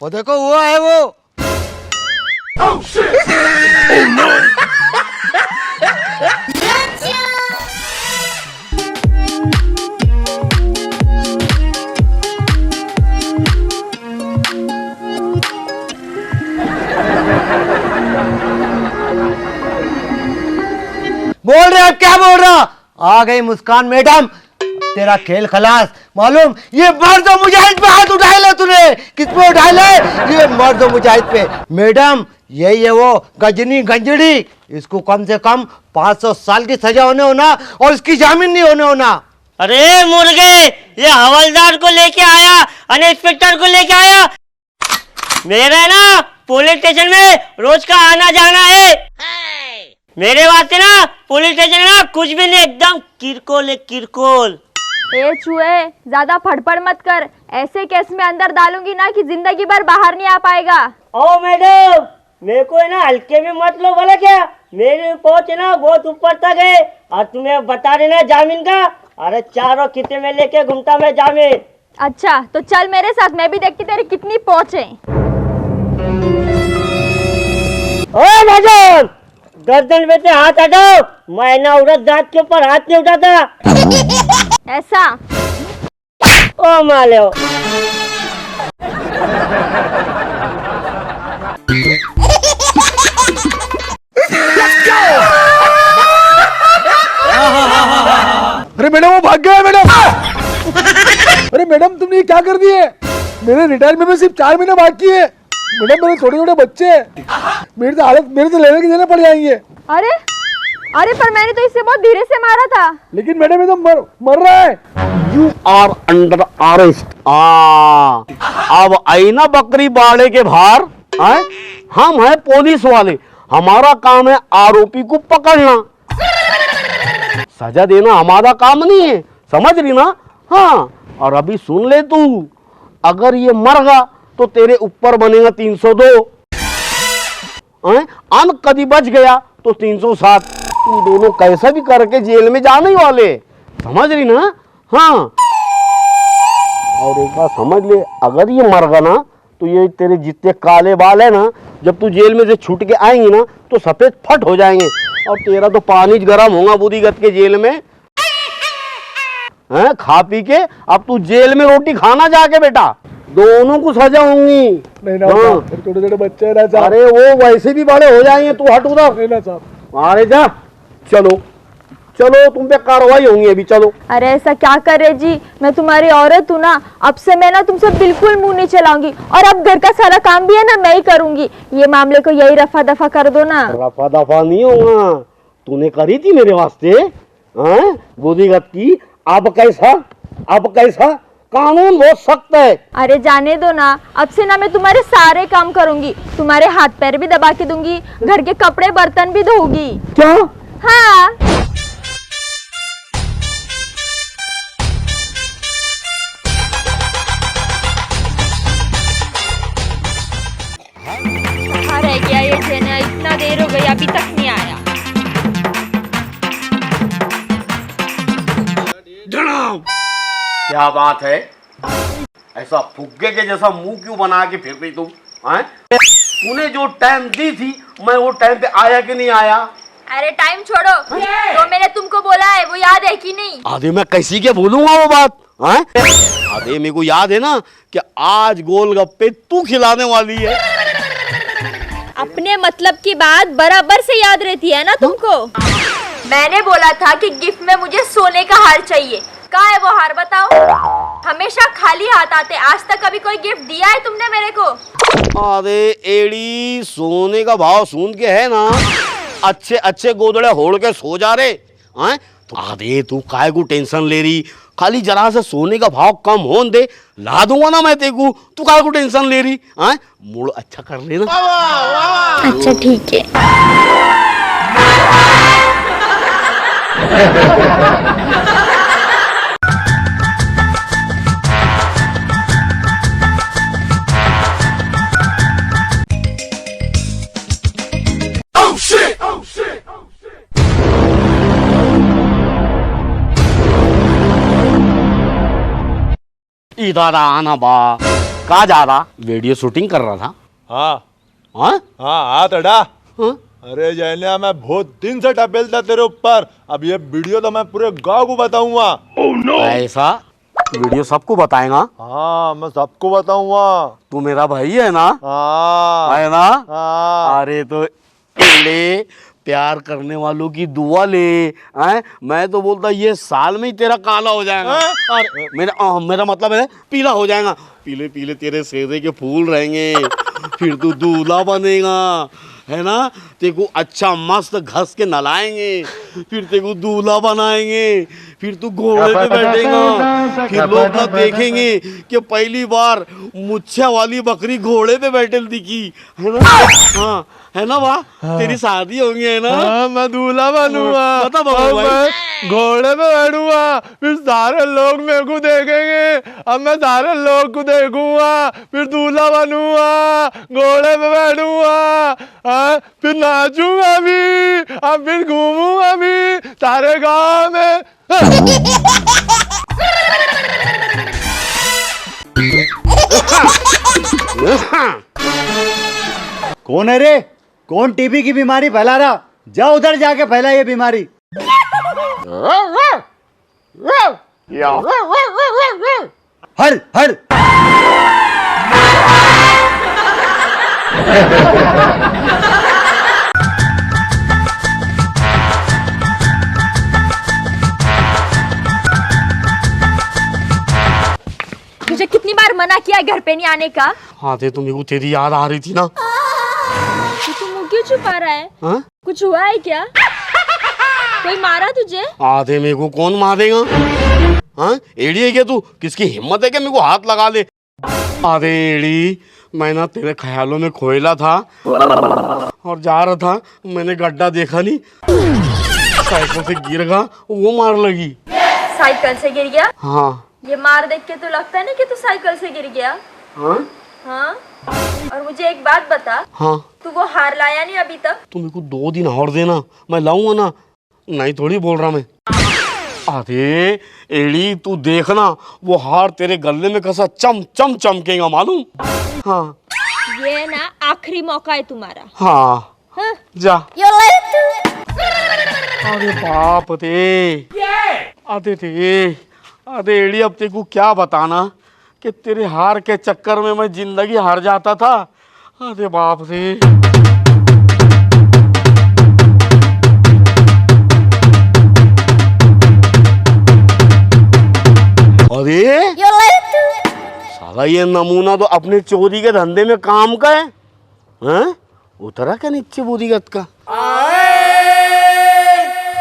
वो देखो वो है वो। बोल रहे, अब क्या बोल रहा? आ गई मुस्कान मैडम, तेरा खेल खलास। मालूम, ये मर्द मुजाहिद पे हाथ उठाए ले तूने। किस पे उठाए ले? ये मर्द मुजाहिद पे। मैडम, यही है वो गजनी गंजड़ी। इसको कम से कम 500 साल की सजा होने होना और इसकी जामीन नहीं होने होना। अरे मुर्गे, ये हवलदार को लेके आया और इंस्पेक्टर को लेके आया। मेरा ना पुलिस स्टेशन में रोज का आना जाना है। मेरे वास्ते ना पुलिस स्टेशन ना कुछ भी नहीं, एकदम किरकोल है किरकोल। ए चूहे, ज्यादा फड़फड़ मत कर, ऐसे केस में अंदर डालूंगी ना कि जिंदगी भर बाहर नहीं आ पाएगा। ओ मैडम, मेरे को है ना हल्के में मत लो बोला क्या? मेरे पहुंचे ना बहुत ऊपर तक है और तुम्हें बता देना जामीन का। अरे चारों किते में लेके घूमता मैं जामीन। अच्छा तो चल मेरे साथ, मैं भी देखती तेरी कितनी पहुंच है। ओ मैडम, गर्दन पे से हाथ हटाओ, मैं ना औरत जात के ऊपर हाथ नहीं उठाता। ऐसा? ओ माले अरे मैडम वो भाग गया मैडम। अरे मैडम तुमने ये क्या कर दिए? मेरे रिटायरमेंट में सिर्फ 4 महीने बाकी है मैडम। मेरे छोटे छोटे बच्चे हैं, मेरी तो लेने के देने पड़ जाएंगे। अरे अरे पर मैंने तो इसे बहुत धीरे से मारा था। लेकिन मैडम ये तो मर रहा है। You are under arrest। अब आई ना बकरी बाड़े के बाहर। हम हैं पुलिस वाले, हमारा काम है आरोपी को पकड़ना, सजा देना हमारा काम नहीं है, समझ रही ना? हाँ, और अभी सुन ले तू, अगर ये मर गया तो तेरे ऊपर बनेगा 302, अन कभी बच गया तो 307। तुम दोनों कैसा भी करके जेल में जाने वाले, समझ रही ना? हाँ, और एक बात समझ ले, अगर ये मर गया ना तो ये तेरे जितने काले बाल है ना, जब तू जेल में से छूट के आएंगी ना तो सफेद फट हो जाएंगे और तेरा तो पानी गर्म होगा बुद्धीगत के जेल में। हैं खा पी के अब तू जेल में रोटी खाना जाके बेटा, दोनों को सजा होंगी। नहीं ना छोटे छोटे बच्चे हैं ना साहब। अरे वो वैसे भी बड़े हो जाएंगे, तू हट उधर। नहीं ना साहब। अरे जा, चलो चलो तुम पे कार्रवाई होंगी अभी, चलो। अरे ऐसा क्या कर रहे जी, मैं तुम्हारी औरत हूँ ना, अब से मैं ना तुमसे बिल्कुल मुंह नहीं चलाऊंगी, और अब घर का सारा काम भी है ना मैं ही करूंगी। ये मामले को यही रफा दफा कर दो ना। रफा दफा नहीं होगा, तूने करी थी मेरे वास्ते बोधीगत की, अब कैसा कानून बहुत सख्त है। अरे जाने दो ना, अब से ना मैं तुम्हारे सारे काम करूंगी, तुम्हारे हाथ पैर भी दबा के दूंगी, घर के कपड़े बर्तन भी धोगी। क्या? हाँ। कहाँ रह गया ये जेना, इतना देर हो गई अभी तक नहीं आया। क्या बात है, ऐसा फुग्गे के जैसा मुंह क्यों बना के फिर रही तुम? तूने जो टाइम दी थी, मैं वो टाइम पे आया कि नहीं आया? अरे टाइम छोड़ो, तो मैंने तुमको बोला है वो याद है कि नहीं? आधे मैं कैसी के बोलूंगा वो बात? आधे मेरे को याद है ना कि आज गोलगप्पे तू खिलाने वाली है। अपने मतलब की बात बराबर से याद रहती है ना तुमको? मैंने बोला था कि गिफ्ट में मुझे सोने का हार चाहिए, कहाँ है वो हार बताओ? हमेशा खाली हाथ आते, आज तक कभी कोई गिफ्ट दिया है तुमने मेरे को? अरे एड़ी, सोने का भाव सुन के है ना अच्छे अच्छे गोदड़े होड़ के सो जा रहे हैं। तो आधे तू काय को टेंशन ले रही, खाली जरा से सोने का भाव कम होने दे, ला दूंगा ना मैं तेको, तू काय को टेंशन ले रही? मूड अच्छा कर लेना। अच्छा ठीक है। इधर आना बा, कहाँ जा रहा? वीडियो शूटिंग कर रहा था। हाँ हाँ हाँ तड़ा। हाँ? अरे जैनिया, मैं बहुत दिन से टपेलता तेरे ऊपर, अब ये वीडियो तो मैं पूरे गांव को बताऊंगा। ऐसा वीडियो सबको बताएगा? हाँ मैं सबको बताऊंगा। तू मेरा भाई है ना? हाँ है ना? हाँ। अरे तो ले, प्यार करने वालों की दुआ ले। मैं तो बोलता ये साल में ही तेरा काला हो जाएगा। अरे मेरा मतलब है पीला हो जाएगा, पीले पीले तेरे सेहरे के फूल रहेंगे, फिर तू दूल्हा बनेगा, है ना? तेको अच्छा मस्त घस के नलाएंगे, फिर तेको दूल्हा बनाएंगे, फिर तू घोड़े पे बैठेगा, फिर लोग ना देखेंगे कि पहली बार मुच्छा वाली बकरी घोड़े पे बैठे दिखी, है ना? हाँ है ना वाह, तेरी शादी होंगी, है ना? हाँ, मैं दूल्हा बनूंगा। बता बाबू भाई। मैं घोड़े पे बैठूंगा, फिर सारे लोग मेरे को देखेंगे, अब मैं सारे लोग को देखूंगा, फिर दूल्हा बनूंगा, घोड़े पे बैठूंगा, फिर नाचूंगा भी, अब फिर घूमूंगा भी सारे गांव में। कौन है रे? कौन टीबी की बीमारी फैला रहा? जा उधर जाके फैला ये बीमारी। हर हर मुझे कितनी बार मना किया घर पे नहीं आने का? हाँ थे तो मेरे को तेरी याद आ रही थी ना। तो तू मुंह क्यों छुपा रहा है? हाँ? कुछ हुआ है क्या? कोई मारा तुझे? आधे मेरे को कौन मारेगा? हाँ एड़ी है क्या तू? किसकी हिम्मत है क्या मेरे को हाथ लगा ले? आधे एड़ी, मैं ना तेरे ख्यालों में खोयला था और जा रहा था, मैंने गड्ढा देखा नहीं, साइकिल से गिर गया, वो मार लगी। साइकिल से गिर गया? हाँ। ये मार देख के तो लगता नहीं कि तू साइकिल से गिर गया। हाँ? हाँ? और मुझे एक बात बता, हाँ? तू वो हार लाया नहीं अभी तक? तू मेरे को 2 दिन और देना, मैं लाऊंगा ना। नहीं थोड़ी बोल रहा मैं। अरे एड़ी तू देखना, वो हार तेरे गले में कैसा चम चम चमकेगा मालूम? हाँ। ये ना आखिरी मौका है तुम्हारा। हाँ। हाँ? जा। अरे बाप रे, आते थे, अरे एड़ी अब तेको क्या बताना कि तेरे हार के चक्कर में मैं जिंदगी हार जाता था। अरे बाप रे। अरे साला ये नमूना तो अपने चोरी के धंधे में काम का है, हैं? उतरा क्या नीचे बूदीगत का?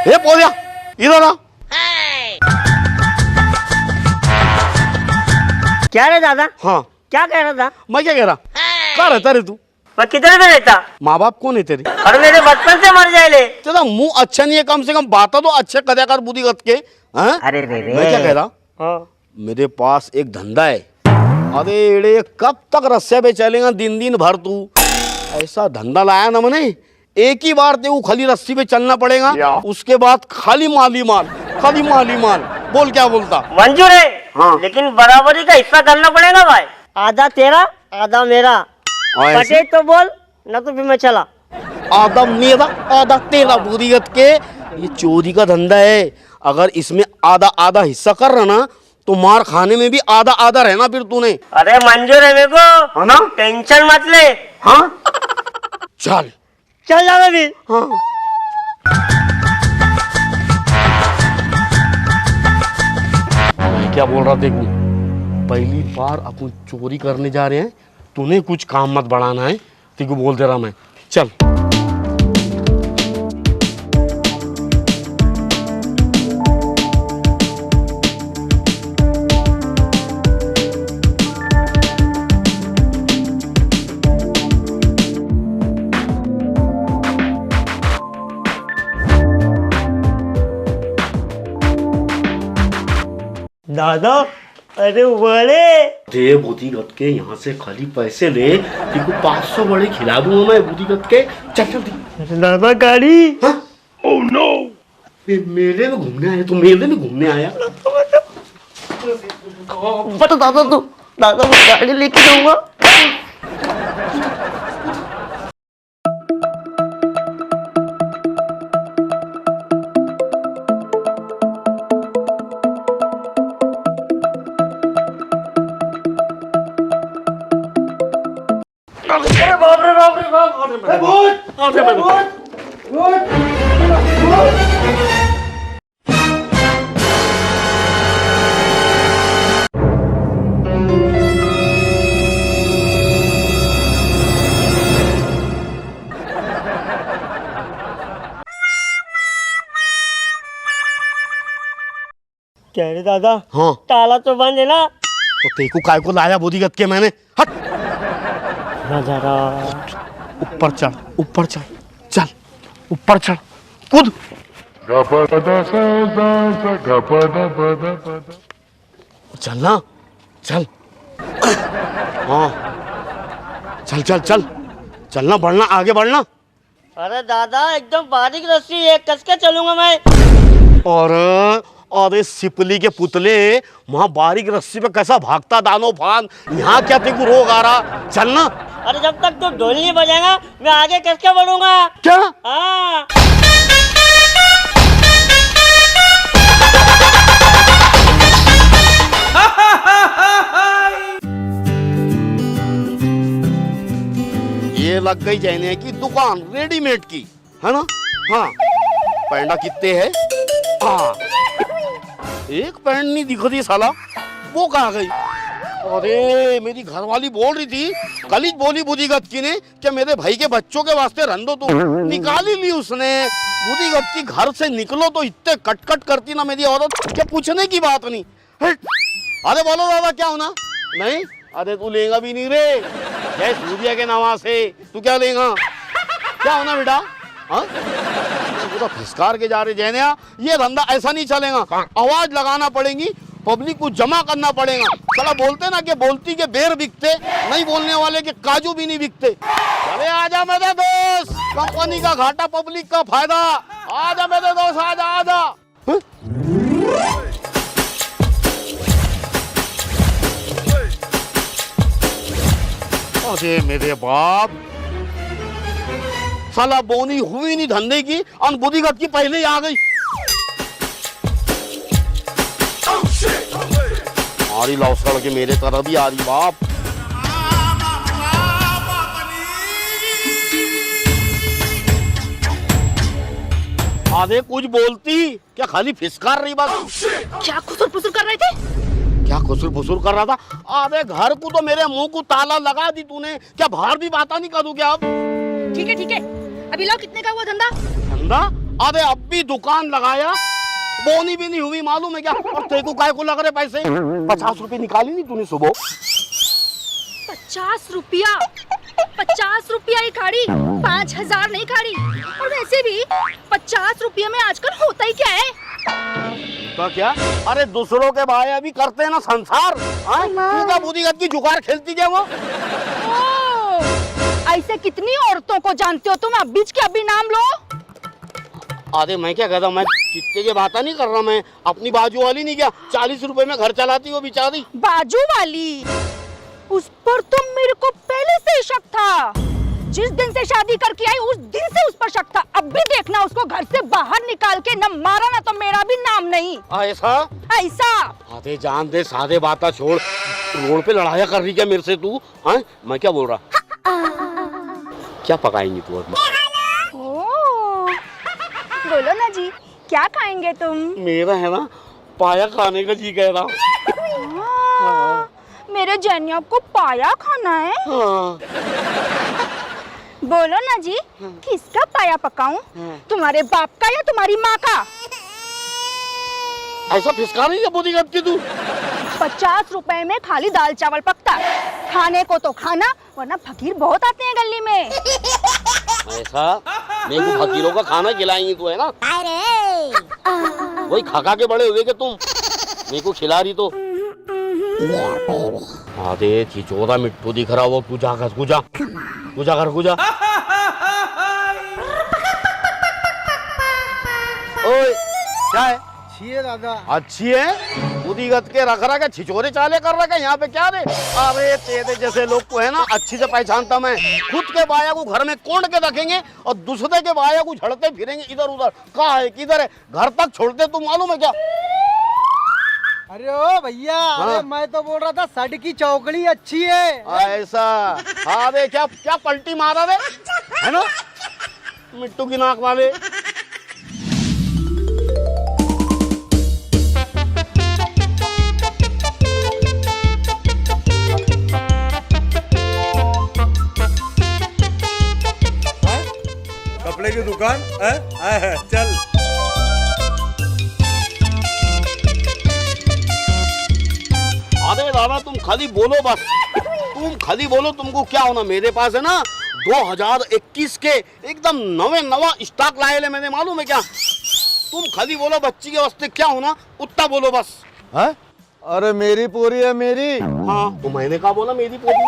हे पोरिया इधर आ। क्या रे दादा? हाँ क्या कह रहा था? मैं क्या कह रहा? कहाँ रहता रे तू? मैं किधर में रहता? माँ बाप कौन है तेरे? और मेरे बचपन से मर जाए ले। तेरा मुंह अच्छा नहीं है, कम से कम बाता तो अच्छे कदा कर बूदीगत के, हैं? अरे रे रे। मैं क्या कह रहा? हाँ। मेरे पास एक धंधा है। अरे एड़े कब तक रस्से पे चलेगा दिन दिन भर तू? ऐसा धंधा लाया ना मैंने, एक ही बार तेरे को खाली रस्सी पे चलना पड़ेगा, उसके बाद खाली माली माल, खाली माली माल। बोल क्या बोलता? मंजूर है। हाँ। लेकिन बराबरी का हिस्सा करना पड़ेगा भाई। आधा तेरा आधा मेरा। ऐसे? कटे तो बोल, न तो फिर मैं चला। आधा मेरा आधा तेरा बूदीगत के। ये चोरी का धंधा है, अगर इसमें आधा आधा हिस्सा कर रहा ना तो मार खाने में भी आधा आधा रहना फिर तूने। अरे मंजूर है मेरे को, हाँ ना? टेंशन मत ले। हाँ चल चल जाओ भी। हाँ। मैं क्या बोल रहा देखो, पहली बार अपन चोरी करने जा रहे हैं, तूने कुछ काम मत बढ़ाना है, तेको बोल दे रहा मैं। चल दादा अरे बड़े दे बूदीगत के, यहाँ से खाली पैसे ले, तेको 500 बड़े खिला दूंगा मैं बूदीगत के। चल चल दे। दादा गाड़ी। ओह नो, मेले में घूमने आया? तू मेले में घूमने आया? बता दादा तू, दादा मैं गाड़ी लेके जाऊंगा। अरे बाप रे बाप रे बाप! क्या रे दादा? हाँ ताला तो बंद है ना? तो तेको काय को लाया बूदीगत के मैंने? हट नजारा। ऊपर चढ़, ऊपर चढ़, चल ऊपर चढ़, कूद। चल ना, चल। हाँ चल चल चल, चलना, बढ़ना, आगे बढ़ना। अरे दादा एकदम बारीक रस्सी है, कस के चलूंगा मैं। और अरे सिपली के पुतले, वहां बारीक रस्सी पे कैसा भागता दानो फान, यहाँ क्या तेको रोग आ रहा? चलना। अरे जब तक तू ढोल नहीं बजाएगा मैं आगे कस के बढ़ूंगा। क्या? हाँ। ये लग गई जाने की दुकान रेडीमेड की, है ना? हाँ पैंडा कितने है? हाँ एक पैंट नहीं दिख रही साला, वो कहाँ गई? अरे मेरी घरवाली बोल रही थी, कल ही बोली बूदीगत की ने कि मेरे भाई के बच्चों के वास्ते रन दो, तू निकाल ही ली उसने। बूदीगत की घर से निकलो तो इतने कटकट करती ना मेरी औरत, क्या पूछने की बात नहीं। हट। अरे बोलो दादा क्या होना? नहीं अरे तू लेगा भी नहीं रे, जय सूर्य के नाम से तू क्या लेगा? क्या होना बेटा? हाँ तो फिसकार के जा रहे जैनिया, ये धंधा ऐसा नहीं चलेगा, आवाज लगाना पड़ेगी, पब्लिक को जमा करना पड़ेगा। साला बोलते ना कि बोलती के बेर बिकते, नहीं बोलने वाले के काजू भी नहीं बिकते। अरे आजा मेरे दोस्त, कंपनी का घाटा पब्लिक का फायदा, आजा मेरे दोस्त, आजा आजा। हाँ? अरे मेरे बाप, साला बोनी हुई नहीं धंधे की, अनबुद्धिगत की पहले ही आ गई। हमारी लौसड़ के मेरे तरफ भी आ रही बाप। अरे कुछ बोलती क्या, खाली फिसकार रही बात। क्या खुसुर फुसुर कर रहे थे? क्या खुसुर फुसुर कर रहा था? अबे घर को तो मेरे मुंह को ताला लगा दी तूने, क्या बाहर भी बात नहीं करूँ क्या अब? ठीक है अभी लाओ, कितने का हुआ धंधा? धंधा? अबे अब भी दुकान लगाया, बोनी भी नहीं हुई मालूम है क्या? और तेरे को काय को लग रहे पैसे? 50 रुपए निकाली नहीं तूने सुबह? 50 रुपया? 50 रुपया ही खाड़ी, 5000 नहीं खाड़ी। और वैसे भी 50 रुपये में आजकल होता ही क्या है? तो क्या? अरे दूसरों के भाई अभी करते हैं ना संसार। तू क्या बुद्धि की जुगाड़ खेलती क्या वो? ऐसे कितनी औरतों को जानते हो तुम? अब बीच के अभी नाम लो। अरे मैं क्या कहता हूँ, मैं कितने की बात नहीं कर रहा, मैं अपनी बाजू वाली नहीं क्या 40 रुपए में घर चलाती वो बेचारी। बाजू वाली? उस पर तो मेरे को पहले से ही शक था। जिस दिन से शादी करके आई उस दिन से उस पर शक था। अब भी देखना, उसको घर से बाहर निकाल के न मारा ना तो मेरा भी नाम नहीं। ऐसा? ऐसा? अरे जान दे, सादे बातें छोड़, रोड पे लड़ाया कर रही क्या मेरे से तू? हाँ मैं क्या बोल रहा? क्या पकाएंगी तू अभी? बोलो ना जी, क्या खाएंगे तुम? मेरा है ना पाया खाने का जी कह रहा। मेरे जैनिया को पाया खाना है? हाँ। बोलो ना जी, किसका पाया पकाऊं? तुम्हारे बाप का या तुम्हारी माँ का? ऐसा फिसका रही है बुद्धि की तू? 50 रुपए में खाली दाल चावल पकता। खाने को तो खाना, वरना फकीर बहुत आते हैं गली में। ऐसा? मेरे को फकीरों का खाना खिलाएंगी तू, है ना? वही खा के बड़े हुए के तुम, मेरे को खिला रही तो। आधे चिचोदा मिट्टू दिख रहा वो, तू जा घर, तू जा घर, तू जा। ओए क्या है? अच्छी है दादा। अच्छी है? बुद्धिगत के रख रहा क्या, छिचोरे चाले कर रहा क्या यहाँ पे? क्या रे? अरे तेरे जैसे लोग को है ना अच्छी से पहचानता मैं। खुद के बाया को घर में कोंड के रखेंगे और दूसरे के बाया को झड़ते फिरेंगे इधर उधर। कहाँ है, किधर है? घर तक छोड़ते तुम, मालूम है क्या? अरे ओ भैया, अरे मैं तो बोल रहा था सड़ की चौकड़ी अच्छी है। ऐसा? हाँ रे, क्या क्या पलटी मारा रे, है ना मिट्टू की नाक वाले। कपड़े की दुकान है? चल। अरे दादा तुम खाली बोलो बस, तुम खाली बोलो, तुमको क्या होना? मेरे पास है ना 2021 के एकदम नवा स्टॉक लाए ले मैंने, मालूम है क्या? तुम खाली बोलो, बच्ची के वास्ते क्या होना उतना बोलो बस। है? अरे मेरी पूरी है मेरी। हाँ तो मैंने कहा बोला मेरी पूरी?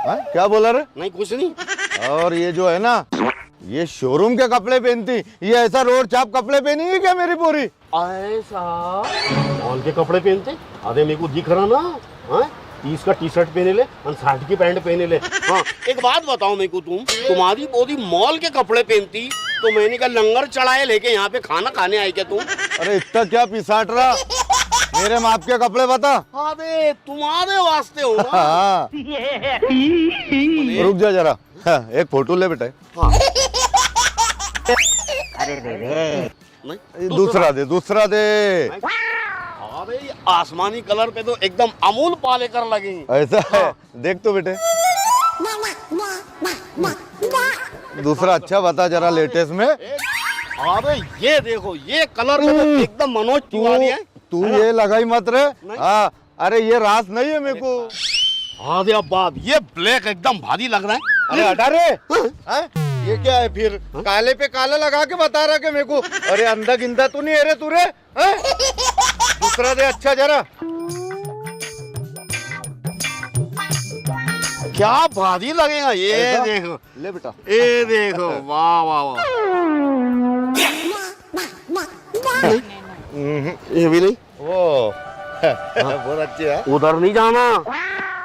है? क्या बोला रे? नहीं कुछ नहीं। और ये जो है ना, ये शोरूम के कपड़े पहनती, ये ऐसा रोड चाप कपड़े पहनी है क्या मेरी पूरी? ऐसा मॉल के कपड़े पहनते? अरे मेरे को दिख रहा ना, हाँ 30 का टी शर्ट पहने ले और 60 की पैंट पहने ले। हाँ एक बात बताओ मेरे को, तुम्हारी बोली मॉल के कपड़े पहनती तो मैंने कहा लंगर चढ़ाए लेके यहाँ पे खाना खाने आई क्या तुम? अरे इतना क्या पिसाट रहा, मेरे माप के कपड़े बता। अरे तुम्हारे वास्ते हो ना। हाँ। रुक जा जरा, हाँ, एक फोटो ले बेटा। हाँ। दूसरा दे। अरे ये आसमानी कलर पे तो एकदम अमूल पाले कर लगे। ऐसा है? देख तो बेटे, दूसरा अच्छा बता जरा लेटेस्ट में। अरे ये देखो, ये कलर में तो एकदम मनोज तिवारी है। तू ये लगाई मत रे। हाँ अरे ये रास नहीं है मेरे को। अरे अब बाप, ये ब्लैक एकदम भारी लग रहा है। अरे हटा रे। हाँ? ये क्या है फिर? काले पे काला लगा के बता रहा के मेरे को? अरे अंधा गिंदा तू नहीं है रे तू रे? हाँ? दूसरा दे अच्छा जरा। क्या भारी लगेगा ये, देखो ले बेटा, ये देखो, वाह वाह वाह। ये भी नहीं, वो बहुत अच्छी है। उधर नहीं जाना,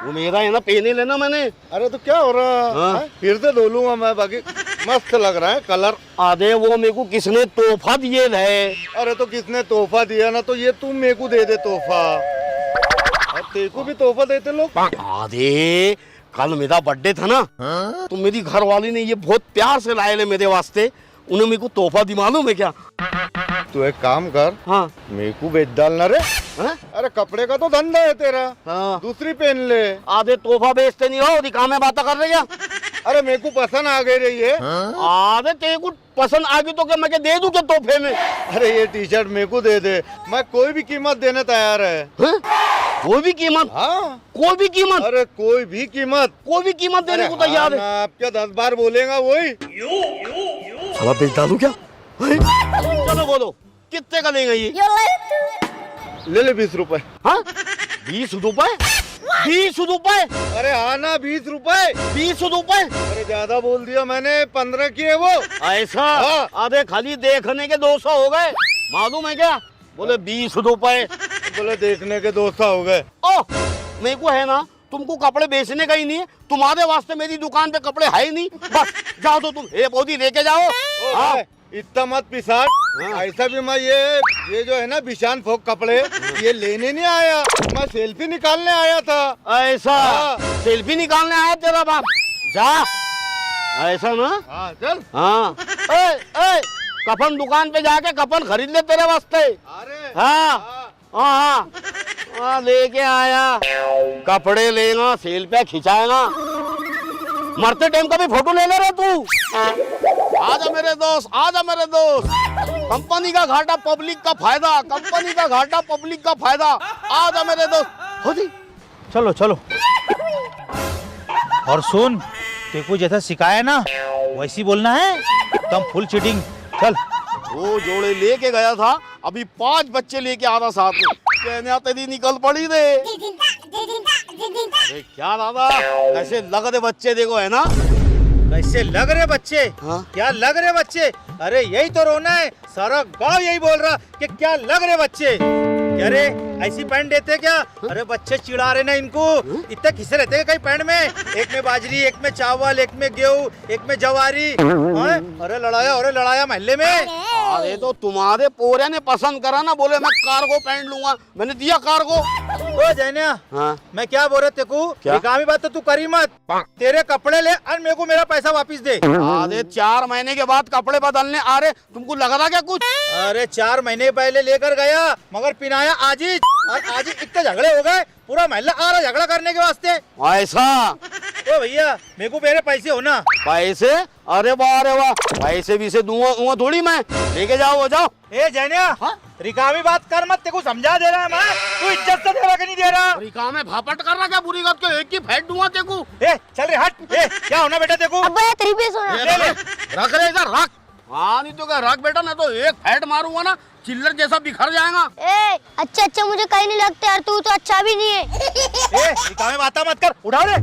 वो मेरा है ना, पहने लेना मैंने। अरे तो क्या हो रहा? हाँ? फिर से धो लूंगा मैं, बाकी मस्त लग रहा है कलर। आधे वो मेरे को किसने तोहफा दिए है। अरे तो किसने तोहफा दिया ना, तो ये तुम मेरे को दे दे तोहफा। तेरे को भी तोहफा देते लोग। आधे कल मेरा बर्थडे था ना, तो मेरी घर वाली ने ये बहुत प्यार से लाए ले मेरे वास्ते। उन्हें मेरे को तोहफा दी, मालूम है क्या? तू एक काम कर, हाँ मेरे को बेच डालना रे। हैं? अरे कपड़े का तो धंधा है तेरा, हाँ। दूसरी पहन ले। आधे तोहफा बेचते नहीं हो, दिखा में बातें कर रही है। अरे मेरे को पसंद आ गई रही है। आधे तेरे को पसंद आ गई तो क्या मैं क्या दे दूं क्या तोहफे में? अरे ये टी शर्ट मेरे को दे दे, मैं कोई भी कीमत देने तैयार है। हैं? कोई भी कीमत? हाँ, कोई भी कीमत? अरे कोई भी कीमत। कोई भी कीमत देने अरे को तैयार है? हाँ, आप क्या 10 बार बोलेगा वही। अब बेच डालूं क्या? हैं? चलो बोलो कितने का लेंगे ये? ले ले 20 रुपए। हाँ 20 रुपए? 20 रुपए? अरे हाँ ना 20 रुपए। 20 रुपए? अरे ज्यादा बोल दिया मैंने, 15 किए वो। ऐसा? हाँ। आधे खाली देखने के 200 हो गए, मालूम है क्या? बोले 20 रुपए। बोले देखने के 200 हो गए। ओ मेरे को है ना, तुमको कपड़े बेचने का ही नहीं है, तुम्हारे वास्ते मेरी दुकान पे कपड़े है ही नहीं। बस जाओ तो तुम ये पौधी लेके जाओ। ओ हाँ भाई, इतना मत पिसाट। हाँ। ऐसा भी मैं ये जो है ना बिशान फोक कपड़े, ये लेने नहीं आया, मैं सेल्फी निकालने आया था। ऐसा? हाँ। सेल्फी निकालने आया तेरा बाप? जा ऐसा ना? हाँ चल। हाँ ए, कफन दुकान पे जाके कफन खरीद ले तेरे वास्ते। अरे हाँ हाँ हाँ लेके आया, कपड़े लेगा, सेल पे खिंचाएगा, मरते टाइम का भी फोटो ले ले रहा तू। आजा मेरे दोस्त, आजा मेरे दोस्त। कंपनी का घाटा पब्लिक का फायदा, कंपनी का घाटा पब्लिक का फायदा। आजा मेरे दोस्त। हो जी चलो चलो। और सुन, तेको जैसा सिखाया ना वैसी बोलना है, एकदम फुल चीटिंग। चल। वो जोड़े लेके गया था, अभी 5 बच्चे लेके आ रहा साथ में, कहने तेरी निकल पड़ी रे। अरे क्या दादा, कैसे लग रहे बच्चे देखो, है ना? कैसे लग रहे बच्चे? हाँ? क्या लग रहे बच्चे? अरे यही तो रोना है, सारा गांव यही बोल रहा कि क्या लग रहे बच्चे। क्या रे ऐसी पैंट देते क्या? अरे बच्चे चिढ़ा रहे ना इनको, इतने खिसे रहते हैं कहीं पैंट में, एक में बाजरी, एक में चावल, एक में गेहूं, एक में जवारी। अरे लड़ाया मोहल्ले में। अरे तो तुम्हारे पोरे ने पसंद करा ना, बोले मैं कार्गो पैंट लूंगा, मैंने दिया कार्गो। ओ जैनिया, हाँ? मैं क्या बोल रहा तेको, क्या? काम ही बात तो तू करी मत। तेरे कपड़े ले और मेरे को मेरा पैसा वापिस दे। अरे 4 महीने के बाद कपड़े बदलने आ रहे, तुमको लग रहा क्या कुछ? अरे 4 महीने पहले लेकर गया, मगर पिनाया आज ही, और आज ही इतने झगड़े हो गए, पूरा महल्ला आ रहा झगड़ा करने के वास्ते। ऐसा? ओ भैया मेरे को मेरे पैसे हो ना। पैसे? अरे वाह अरे वाह, पैसे भी से दूंगा थोड़ी मैं, लेके जाओ हो जाओ। ए जैनिया, रिकामी बात कर मत, तेको समझा दे रहा है मैं, तू इज्जत से दे रहा कि नहीं दे रहा? रिका में भापट कर रहा क्या? बुरी बात के एक ही फेंट दूंगा तेको। ए चल रे हट। ए क्या होना बेटा तेको? ले ले, रख ले इधर रख। हाँ नहीं तो क्या, रख बेटा, ना तो एक फेंट मारूंगा ना, चिल्लर जैसा बिखर जाएगा। ए अच्छा मुझे कहीं नहीं लगता यार, तू तो अच्छा भी नहीं है। ए रिकामी बात मत कर, उठाओ रे।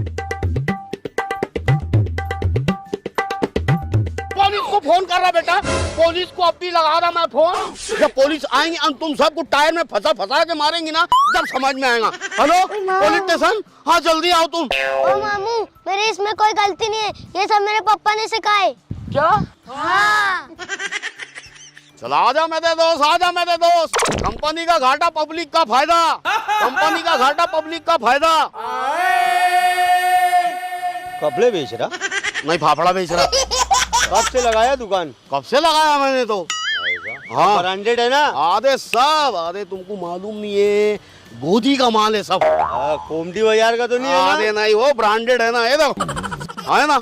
पुलिस को फोन कर रहा बेटा, पुलिस को अब भी लगा रहा मैं फोन। जब पुलिस आएंगी और तुम सबको टायर में फंसा के मारेंगी ना, जब समझ में आएगा। हेलो पुलिस स्टेशन, हाँ जल्दी आओ तुम। ओ मामू, मेरी इसमें कोई गलती नहीं है, ये सब मेरे पापा ने सिखाए। क्या? हाँ। चला आजा मेरे दोस्त, आजा मेरे दोस्त। कंपनी का घाटा पब्लिक का फायदा, कंपनी का घाटा पब्लिक का फायदा। कपड़े बेच रहा? नहीं फाफड़ा बेच रहा। कब से लगाया दुकान? कब से लगाया मैंने तो। हाँ ब्रांडेड है ना? आधे सब, आधे तुमको मालूम नहीं है, गोदी का माल है सब। कोमटी बाजार का तो नहीं है ना? आधे नहीं, वो ब्रांडेड है ना, ये देखो है ना,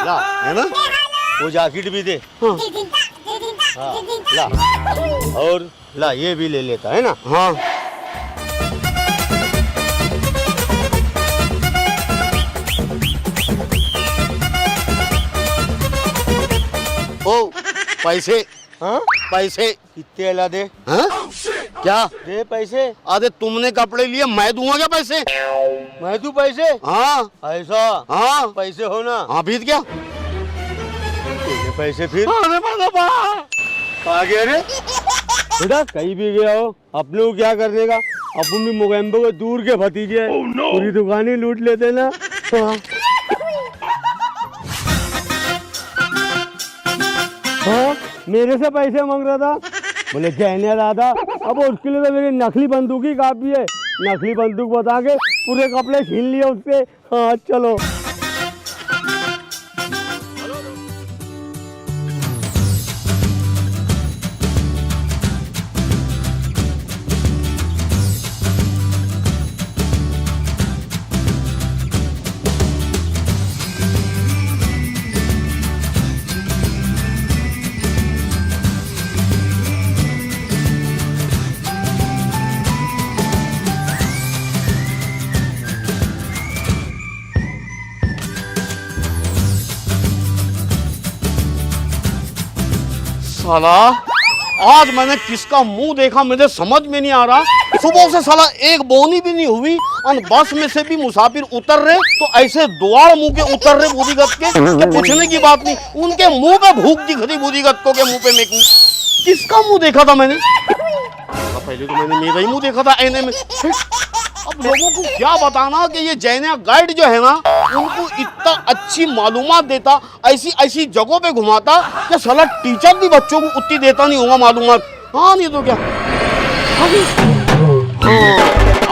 ला है ना। वो जैकेट भी दे। हाँ। ला, और ला ये भी ले लेता है ना। हाँ ओ पैसे, हाँ पैसे कितने अला दे? हाँ? क्या दे पैसे। अरे तुमने कपड़े लिए, मैं दूंगा क्या पैसे? मैं तू पैसे? हाँ ऐसा? हाँ पैसे हो ना? हाँ बीत गया। तेरे पैसे फिर? अरे बाबा आ गया रे बेटा, कहीं भी गया हो, अपने को क्या करने का? अपन भी मोगैम्बो के दूर के भतीजे पूरी दुकान ही लूट लेते ना। हाँ। हाँ मेरे से पैसे मांग रहा था, बोले कहने दादा, अब उसके लिए तो मेरी नकली बंदूक ही काफी है। नकली बंदूक बता के पूरे कपड़े छीन लिए उससे। हाँ चलो। साला आज मैंने किसका मुंह देखा मुझे समझ में नहीं आ रहा। सुबह से साला एक बोनी भी नहीं हुई और बस में से भी मुसाफिर उतर रहे तो ऐसे द्वार मुंह के उतर रहे बूढ़ीगत के पूछने की बात नहीं। उनके मुंह पे भूख दिख रही बूढ़ीगत को के मुंह पे मेकू। किसका मुंह देखा था मैंने? पहले तो मैंने मेरा ही मुंह देखा था आईने में। अब लोगों को क्या बताना कि ये जैनिया गाइड जो है ना उनको इतना अच्छी मालूमात देता, ऐसी ऐसी जगहों पे घुमाता कि साला टीचर भी बच्चों को उतनी देता नहीं होगा मालूमात। हाँ नहीं तो क्या।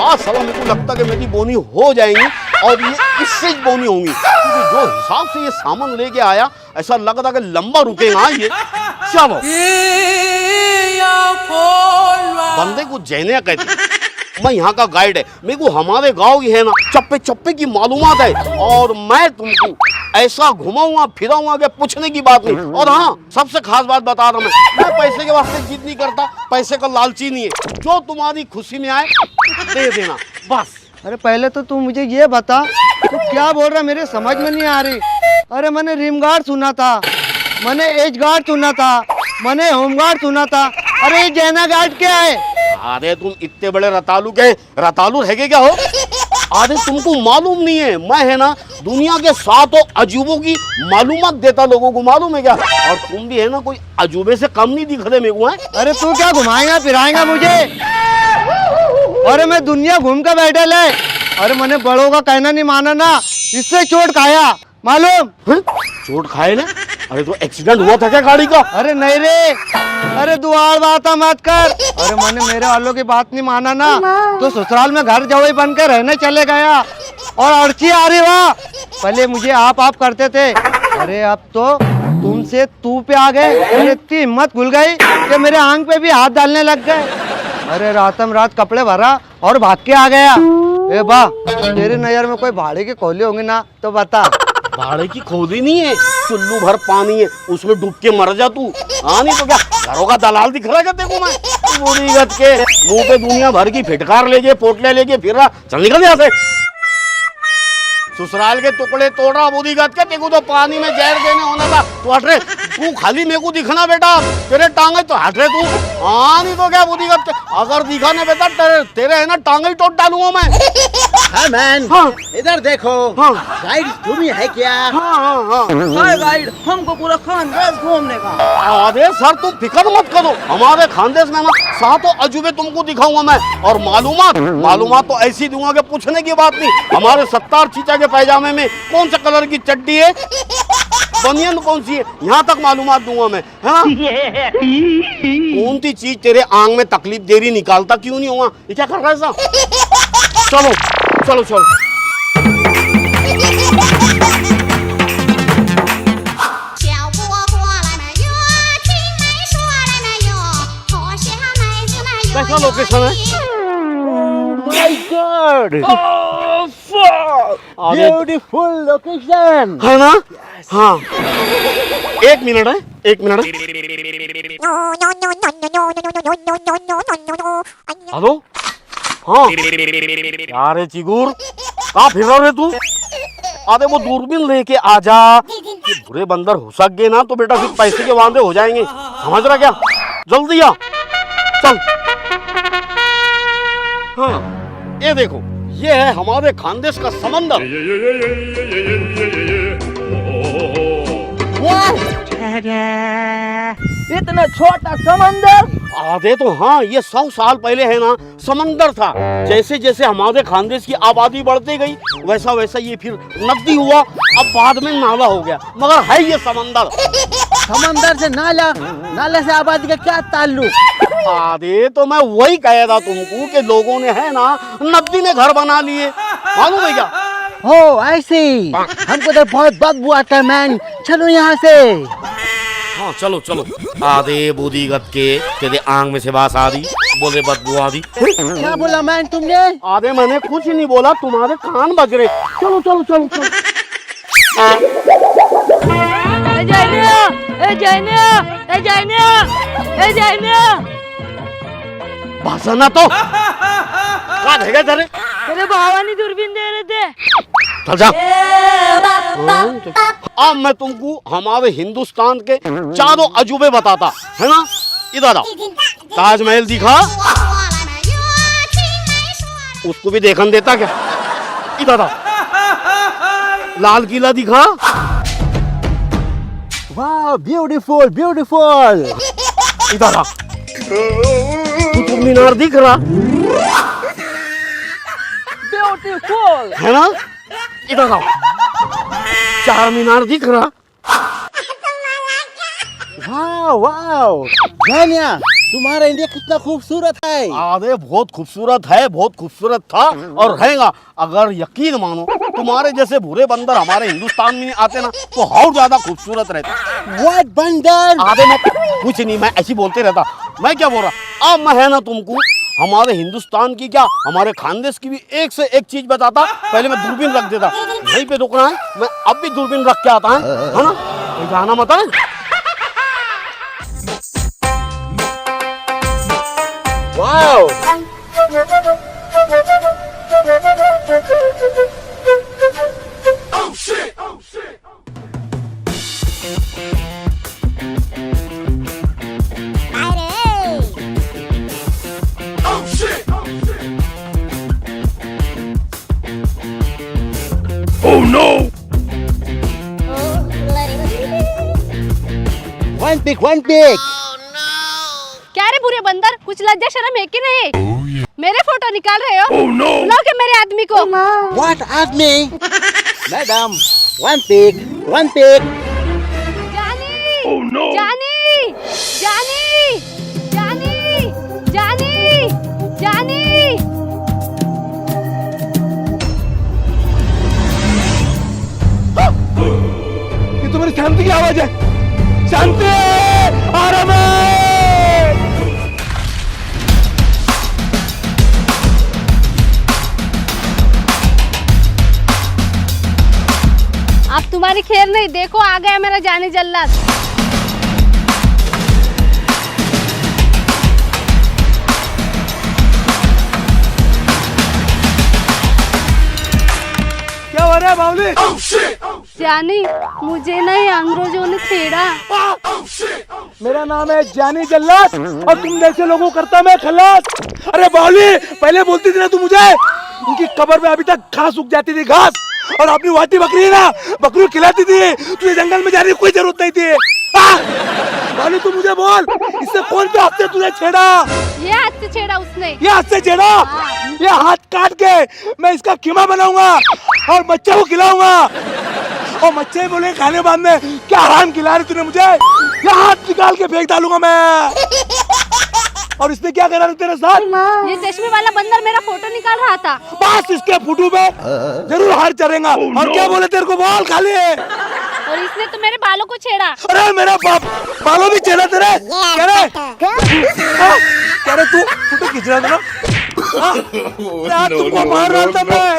आज साला मेरे को लगता कि मेरी बोनी हो जाएंगी और ये इससे ही बोनी होंगी, क्योंकि जो हिसाब से ये सामान लेके आया ऐसा लग रहा कि लंबा रुकेगा ये। चलो बंदे को जैनिया कहते, मैं यहाँ का गाइड है, मेरे को हमारे गांव की है ना चप्पे चप्पे की मालूमात है और मैं तुमको ऐसा घुमाऊंगा फिराऊंगा कि पूछने की बात नहीं। और हाँ सबसे खास बात बता रहा मैं पैसे के वास्ते जिद नहीं करता, पैसे का लालची नहीं है, जो तुम्हारी खुशी में आए दे देना बस। अरे पहले तो तू मुझे ये बता तू क्या बोल रहा, मेरे समझ में नहीं आ रही। अरे मैंने रिम गार्ड सुना था, मैंने एज गार्ड सुना था, मैंने होम गार्ड सुना था। अरे ये जैना गार्ड क्या है? अरे तुम इतने बड़े रतालू के रतालू रह गए क्या हो? अरे तुमको मालूम नहीं है मैं है ना दुनिया के 7 अजूबों की मालूमात देता लोगों को, मालूम है क्या? और तुम भी है ना कोई अजूबे से कम नहीं दिख रहे मेरे को। अरे तू क्या घुमाएगा फिराएगा मुझे? अरे मैं दुनिया घूम कर बैठल है। अरे मैंने बड़ों का कहना नहीं माना ना, इससे चोट खाया मालूम। चोट खाए ना? अरे तो एक्सीडेंट हुआ था क्या गाड़ी का? अरे नहीं रे, अरे दुआर बात मत कर। अरे मैंने मेरे वालों की बात नहीं माना ना तो ससुराल में घर जवाई बन के रहने चले गया और अर्ची आ रही वाह। पहले मुझे आप करते थे, अरे अब तो तुमसे तू पे आ गए। अरे इतनी हिम्मत खुल गई कि मेरे आंख पे भी हाथ डालने लग गए। अरे रातम रात कपड़े भरा और भाग के आ गया। ए बा तेरी नजर में कोई भाड़े के कोयले होंगे ना तो बता। भाड़े की खोदी नहीं है, चुल्लू भर पानी है उसमें डूब के मर जा तू। हाँ नहीं तो क्या घरों का दलाल दिख रहा है क्या देखो मैं? बूढ़ीगत के मुंह पे दुनिया भर की फिटकार लेके पोटले लेके फिर रहा, चल निकल यहाँ से। ससुराल के टुकड़े तोड़ रहा बूढ़ीगत के, देखो तो पानी में जहर देने होना था तू हट रहे। तू खाली मेरे को दिखना बेटा, तेरे टांगे तो हट रहे तू। हाँ नहीं तो क्या बूढ़ीगत के, अगर दिखा ना बेटा तेरे है ना टांगे ही तोड़ डालूंगा मैं। हाँ मैन, हाँ इधर देखो। हाँ गाइड तुम ही है क्या? हाँ हाँ हाँ गाइड हमको पूरा खानदेश घूमने का। अरे सर तुम फिक्र मत करो, हमारे खानदेश में ना 7 अजूबे तुमको दिखाऊंगा मैं। और मालूमात तो ऐसी दूंगा कि पूछने की बात नहीं। हमारे 70 चीचा के पैजामे में कौन सा कलर की चड्डी है, बनियन कौन सी है, यहाँ तक मालूमात दूंगा मैं, है ना? कौन सी चीज तेरे आंग में तकलीफ दे रही निकालता क्यों नहीं होगा? ये क्या कर रहा है ऐसा? चलो चलो चलो कैसा लोकेशन है? माय गॉड, ब्यूटीफुल लोकेशन है ना? हाँ एक मिनट है, एक मिनट है। हेलो हाँ यार चिगुर कहाँ फिर रहा है तू? अरे वो दूरबीन लेके आजा, बुरे बंदर घुसक गए ना तो बेटा फिर पैसे के वादे हो जाएंगे, समझ रहा क्या? जल्दी आ चल। हाँ ये देखो ये है हमारे खानदेश का समंदर। इतना छोटा समंदर? आधे तो हाँ ये 100 साल पहले है ना समंदर था। जैसे जैसे हमारे खानदेश की आबादी बढ़ती गई वैसा वैसा ये फिर नदी हुआ, अब बाद में नाला हो गया, मगर है ये समंदर। समंदर से नाले से आबादी का क्या ताल्लुक? अरे तो मैं वही कह रहा तुमको कि लोगों ने है ना नदी में घर बना लिए, मालूम है क्या? हो ऐसे हमको तो बहुत बदबू आता है मैन, चलो यहाँ से। हाँ चलो चलो। आधे बूढ़ीगत के तेरे आंग में से बास आ रही, बोले बदबू आ रही। क्या बोला मैन तुमने? आधे मैंने कुछ नहीं बोला, तुम्हारे कान बज रहे। चलो चलो चलो चलो। भाषा तो क्या है तेरे? अरे भावानी दूरबीन दे रहे थे। चल जा। अब मैं तुमको हमारे हिंदुस्तान के चारों अजूबे बताता है ना। इधर आओ, ताजमहल दिखा, उसको भी देखने देता क्या। इधर आओ, लाल किला दिखा। वाह ब्यूटीफुल ब्यूटीफुल। इधर आ, कुतुब मीनार दिख रहा ब्यूटीफुल है ना। इधर आओ, चार मीनार दिख रहा। वाह वाह जानिया, तुम्हारा इंडिया कितना खूबसूरत है। अरे बहुत खूबसूरत है, बहुत खूबसूरत था और रहेगा। अगर यकीन मानो तुम्हारे जैसे बुरे बंदर हमारे हिंदुस्तान में आते ना तो और ज्यादा खूबसूरत रहते। व्हाट बंदर? आधे मैं कुछ नहीं, मैं ऐसी बोलते रहता। मैं क्या बोल रहा, अब मैं है ना तुमको हमारे हिंदुस्तान की क्या हमारे खानदेश की भी एक से एक चीज बताता। पहले मैं दूरबीन रख देता, यहीं पे रुकना है। मैं अब भी दूरबीन रख के आता है ना। कोई जाना मत है। वाओ वन पिक वन पिक। क्या रे बुरे बंदर, कुछ लज्जा शर्म है कि नहीं? मेरे फोटो निकाल रहे हो? बुलाओ के मेरे आदमी को। व्हाट आदमी? Madam one pick one pick. जानी जानी जानी जानी जानी जानी। ये तो मेरी शांति की आवाज है। शांति, आराम है। अब तुम्हारी खैर नहीं, देखो आ गया मेरा जानी जल्लाद। क्या हो रहा है बावली? जानी, मुझे नहीं अंग्रेजों ने छेड़ा। मेरा नाम है जानी जल्लाद और तुम जैसे लोगों को करता मैं खल्लास। अरे बावली, पहले बोलती थी ना तू मुझे। उनकी कब्र में अभी तक घास उग जाती थी, घास। और अपनी वाटी बकरी है ना, बकरी खिलाती थी। तुझे जंगल में जाने की कोई जरूरत नहीं थी। बावली तू मुझे बोल, इससे कौन से हाथ से तुझे छेड़ा? ये हाथ से छेड़ा उसने। ये हाथ से छेड़ा? ये हाथ काट के मैं इसका कीमा बनाऊंगा और बच्चे को खिलाऊंगा। और बच्चे बोले खाने बाद में क्या हराम खिला रही तूने मुझे। ये हाथ निकाल के फेंक डालूंगा मैं। और इसने क्या करा तेरे साथ? ये चश्मे वाला बंदर मेरा फोटो निकाल रहा था। बस इसके फुटू पे जरूर हार चढ़ेगा। और क्या बोले तेरे को बोल खाली। और इसने तो मेरे बालों को छेड़ा। अरे मेरा बाप, बालों भी छेड़ा तेरे। कह रहे तू फोटो खींच रहा था ना। आज तुमको मार रहा था मैं।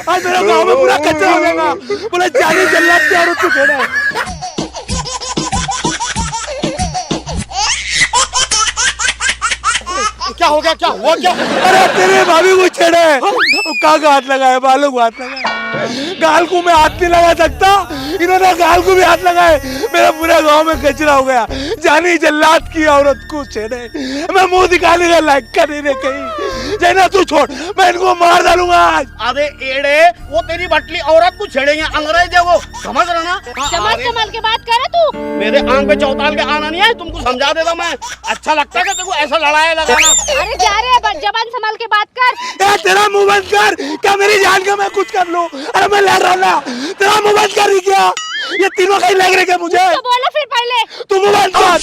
आज मेरा गाँव में पूरा कचरा हो जाएगा। बोले जानी जल्लाद के और तू छेड़ा। क्या हो गया, क्या हुआ क्या? अरे तेरे भाभी को छेड़े। कहाँ का हाथ लगाया? बालों को हाथ लगाया। गाल को मैं हाथ नहीं लगा सकता, इन्होंने गाल को भी हाथ लगाए। मेरा पूरा गांव में कचरा हो गया। जानी जल्लाद की औरत को छेड़े। मैं मुंह दिखाने का लायक का नहीं कहीं। जाना तू छोड़, मैं इनको मार डालूंगा आज। अरे एड़े, वो तेरी बटली औरत को छेड़ेंगे, अंग्रेज है वो, समझ रहा ना। चमक चमल के बात कर तू। मेरे आंख पे चौताल के आना नहीं है, तुमको समझा देता मैं। अच्छा लगता है कि तेरे को ऐसा लड़ाया लगाना। अरे जा रहे, जबान संभाल के बात कर। तेरा मुंह बंद कर। क्या मेरी जान का मैं कुछ कर लूं? अरे मैं लड़ रहा ना, तेरा मुंह बंद कर ही क्या? ये तीनों कहीं लग रहे क्या मुझे? तो बोलो फिर पहले। तू मुंह बंद कर।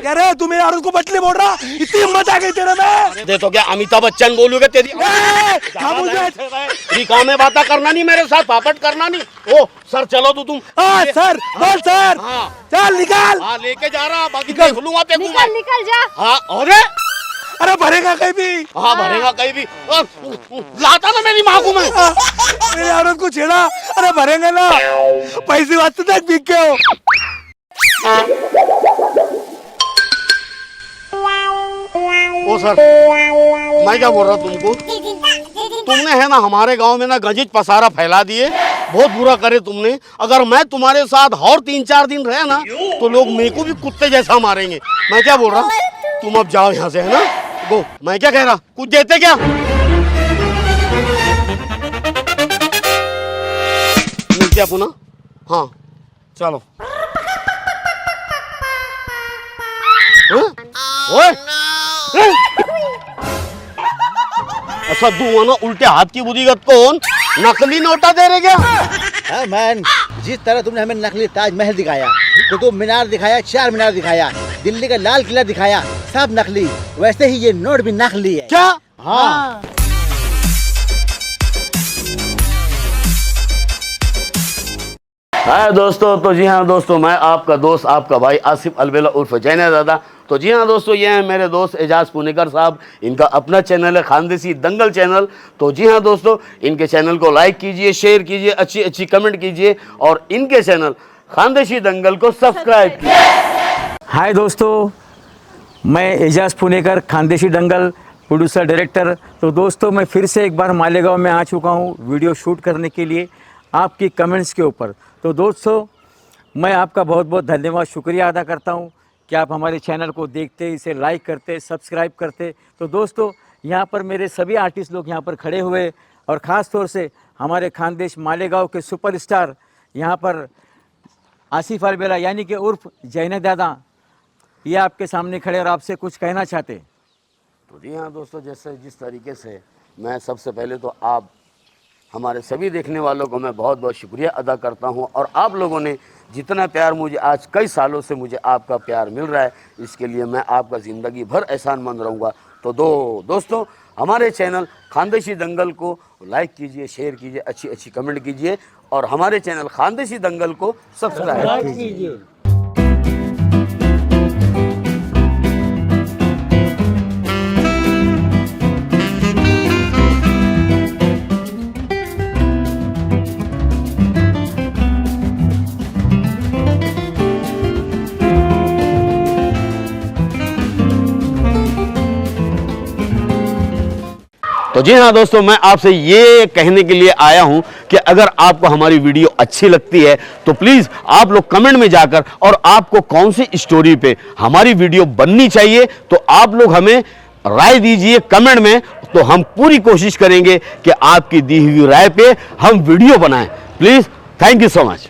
कह रहे तू मेरे औरत को बटली बोल रहा? इतनी हिम्मत आ गई तेरे में? दे तो क्या अमिताभ बच्चन बोलूगे तेरी? रिकाम में बातें करना नहीं मेरे साथ, पापट करना नहीं। ओ सर चलो तो तुम। हाँ सर, बोल सर। हाँ चल निकाल। हाँ लेके जा रहा, बाकी देख लूंगा तेरे को निकल निकल जा। हाँ अरे अरे भरेगा कहीं भी। हाँ भरेगा कहीं भी। लाता ना मेरी माँ को मैं। मेरी औरत को छेड़ा। अरे भरेंगे ना, पैसे वास्ते तक बिक गए हो। ओ सर, मैं क्या बोल रहा तुमको, तुमने है ना हमारे गांव में ना गजित पसारा फैला दिए, बहुत बुरा करे तुमने। अगर मैं तुम्हारे साथ और 3-4 दिन रहे ना तो लोग मेरे को भी कुत्ते जैसा मारेंगे। मैं क्या बोल रहा, तुम अब जाओ यहाँ से, है ना। गो, मैं क्या कह रहा, कुछ देते क्या? मिलते हैं पुनः। हाँ चलो। ओए ऐसा दुआ ना उल्टे हाथ की बुद्धीगत कौन नकली नोटा दे रहे क्या? हाँ मैन, जिस तरह तुमने हमें नकली ताजमहल दिखाया, कुतुब मीनार दिखाया, 4 मीनार दिखाया, दिल्ली का लाल किला दिखाया, सब नकली, वैसे ही ये नोट भी नकली है। क्या? हाँ। हाय दोस्तों, तो जी हाँ दोस्तों, मैं आपका दोस्त, आपका भाई आसिफ अलबेला उर्फ जैना दादा। तो जी हाँ दोस्तों, ये हैं मेरे दोस्त एजाज पुनेकर साहब। इनका अपना चैनल है खानदेशी दंगल चैनल। तो जी हाँ दोस्तों, इनके चैनल को लाइक कीजिए, शेयर कीजिए, अच्छी अच्छी कमेंट कीजिए और इनके चैनल खानदेशी दंगल को सब्सक्राइब कीजिए। हाय दोस्तों, मैं एजाज पुनेकर, खानदेशी दंगल प्रोड्यूसर डायरेक्टर। तो दोस्तों, मैं फिर से एक बार मालेगांव में आ चुका हूँ वीडियो शूट करने के लिए आपकी कमेंट्स के ऊपर। तो दोस्तों, मैं आपका बहुत बहुत धन्यवाद, शुक्रिया अदा करता हूँ कि आप हमारे चैनल को देखते, इसे लाइक करते, सब्सक्राइब करते। तो दोस्तों, यहाँ पर मेरे सभी आर्टिस्ट लोग यहाँ पर खड़े हुए और ख़ास तौर से हमारे खानदेश मालेगांव के सुपरस्टार यहाँ पर आसिफ अलबेला यानी कि उर्फ जैना दादा, ये आपके सामने खड़े और आपसे कुछ कहना चाहते। तो जी हाँ दोस्तों, जैसे जिस तरीके से मैं सबसे पहले तो आप हमारे सभी देखने वालों को मैं बहुत बहुत शुक्रिया अदा करता हूं। और आप लोगों ने जितना प्यार मुझे आज कई सालों से मुझे आपका प्यार मिल रहा है, इसके लिए मैं आपका ज़िंदगी भर एहसानमंद रहूँगा। तो दोस्तों, हमारे चैनल खानदेशी दंगल को लाइक कीजिए, शेयर कीजिए, अच्छी अच्छी कमेंट कीजिए और हमारे चैनल खानदेशी दंगल को सब्सक्राइब कीजिए। तो जी हाँ दोस्तों, मैं आपसे ये कहने के लिए आया हूँ कि अगर आपको हमारी वीडियो अच्छी लगती है तो प्लीज़ आप लोग कमेंट में जाकर और आपको कौन सी स्टोरी पे हमारी वीडियो बननी चाहिए तो आप लोग हमें राय दीजिए कमेंट में। तो हम पूरी कोशिश करेंगे कि आपकी दी हुई राय पे हम वीडियो बनाएं। Please, thank you so much.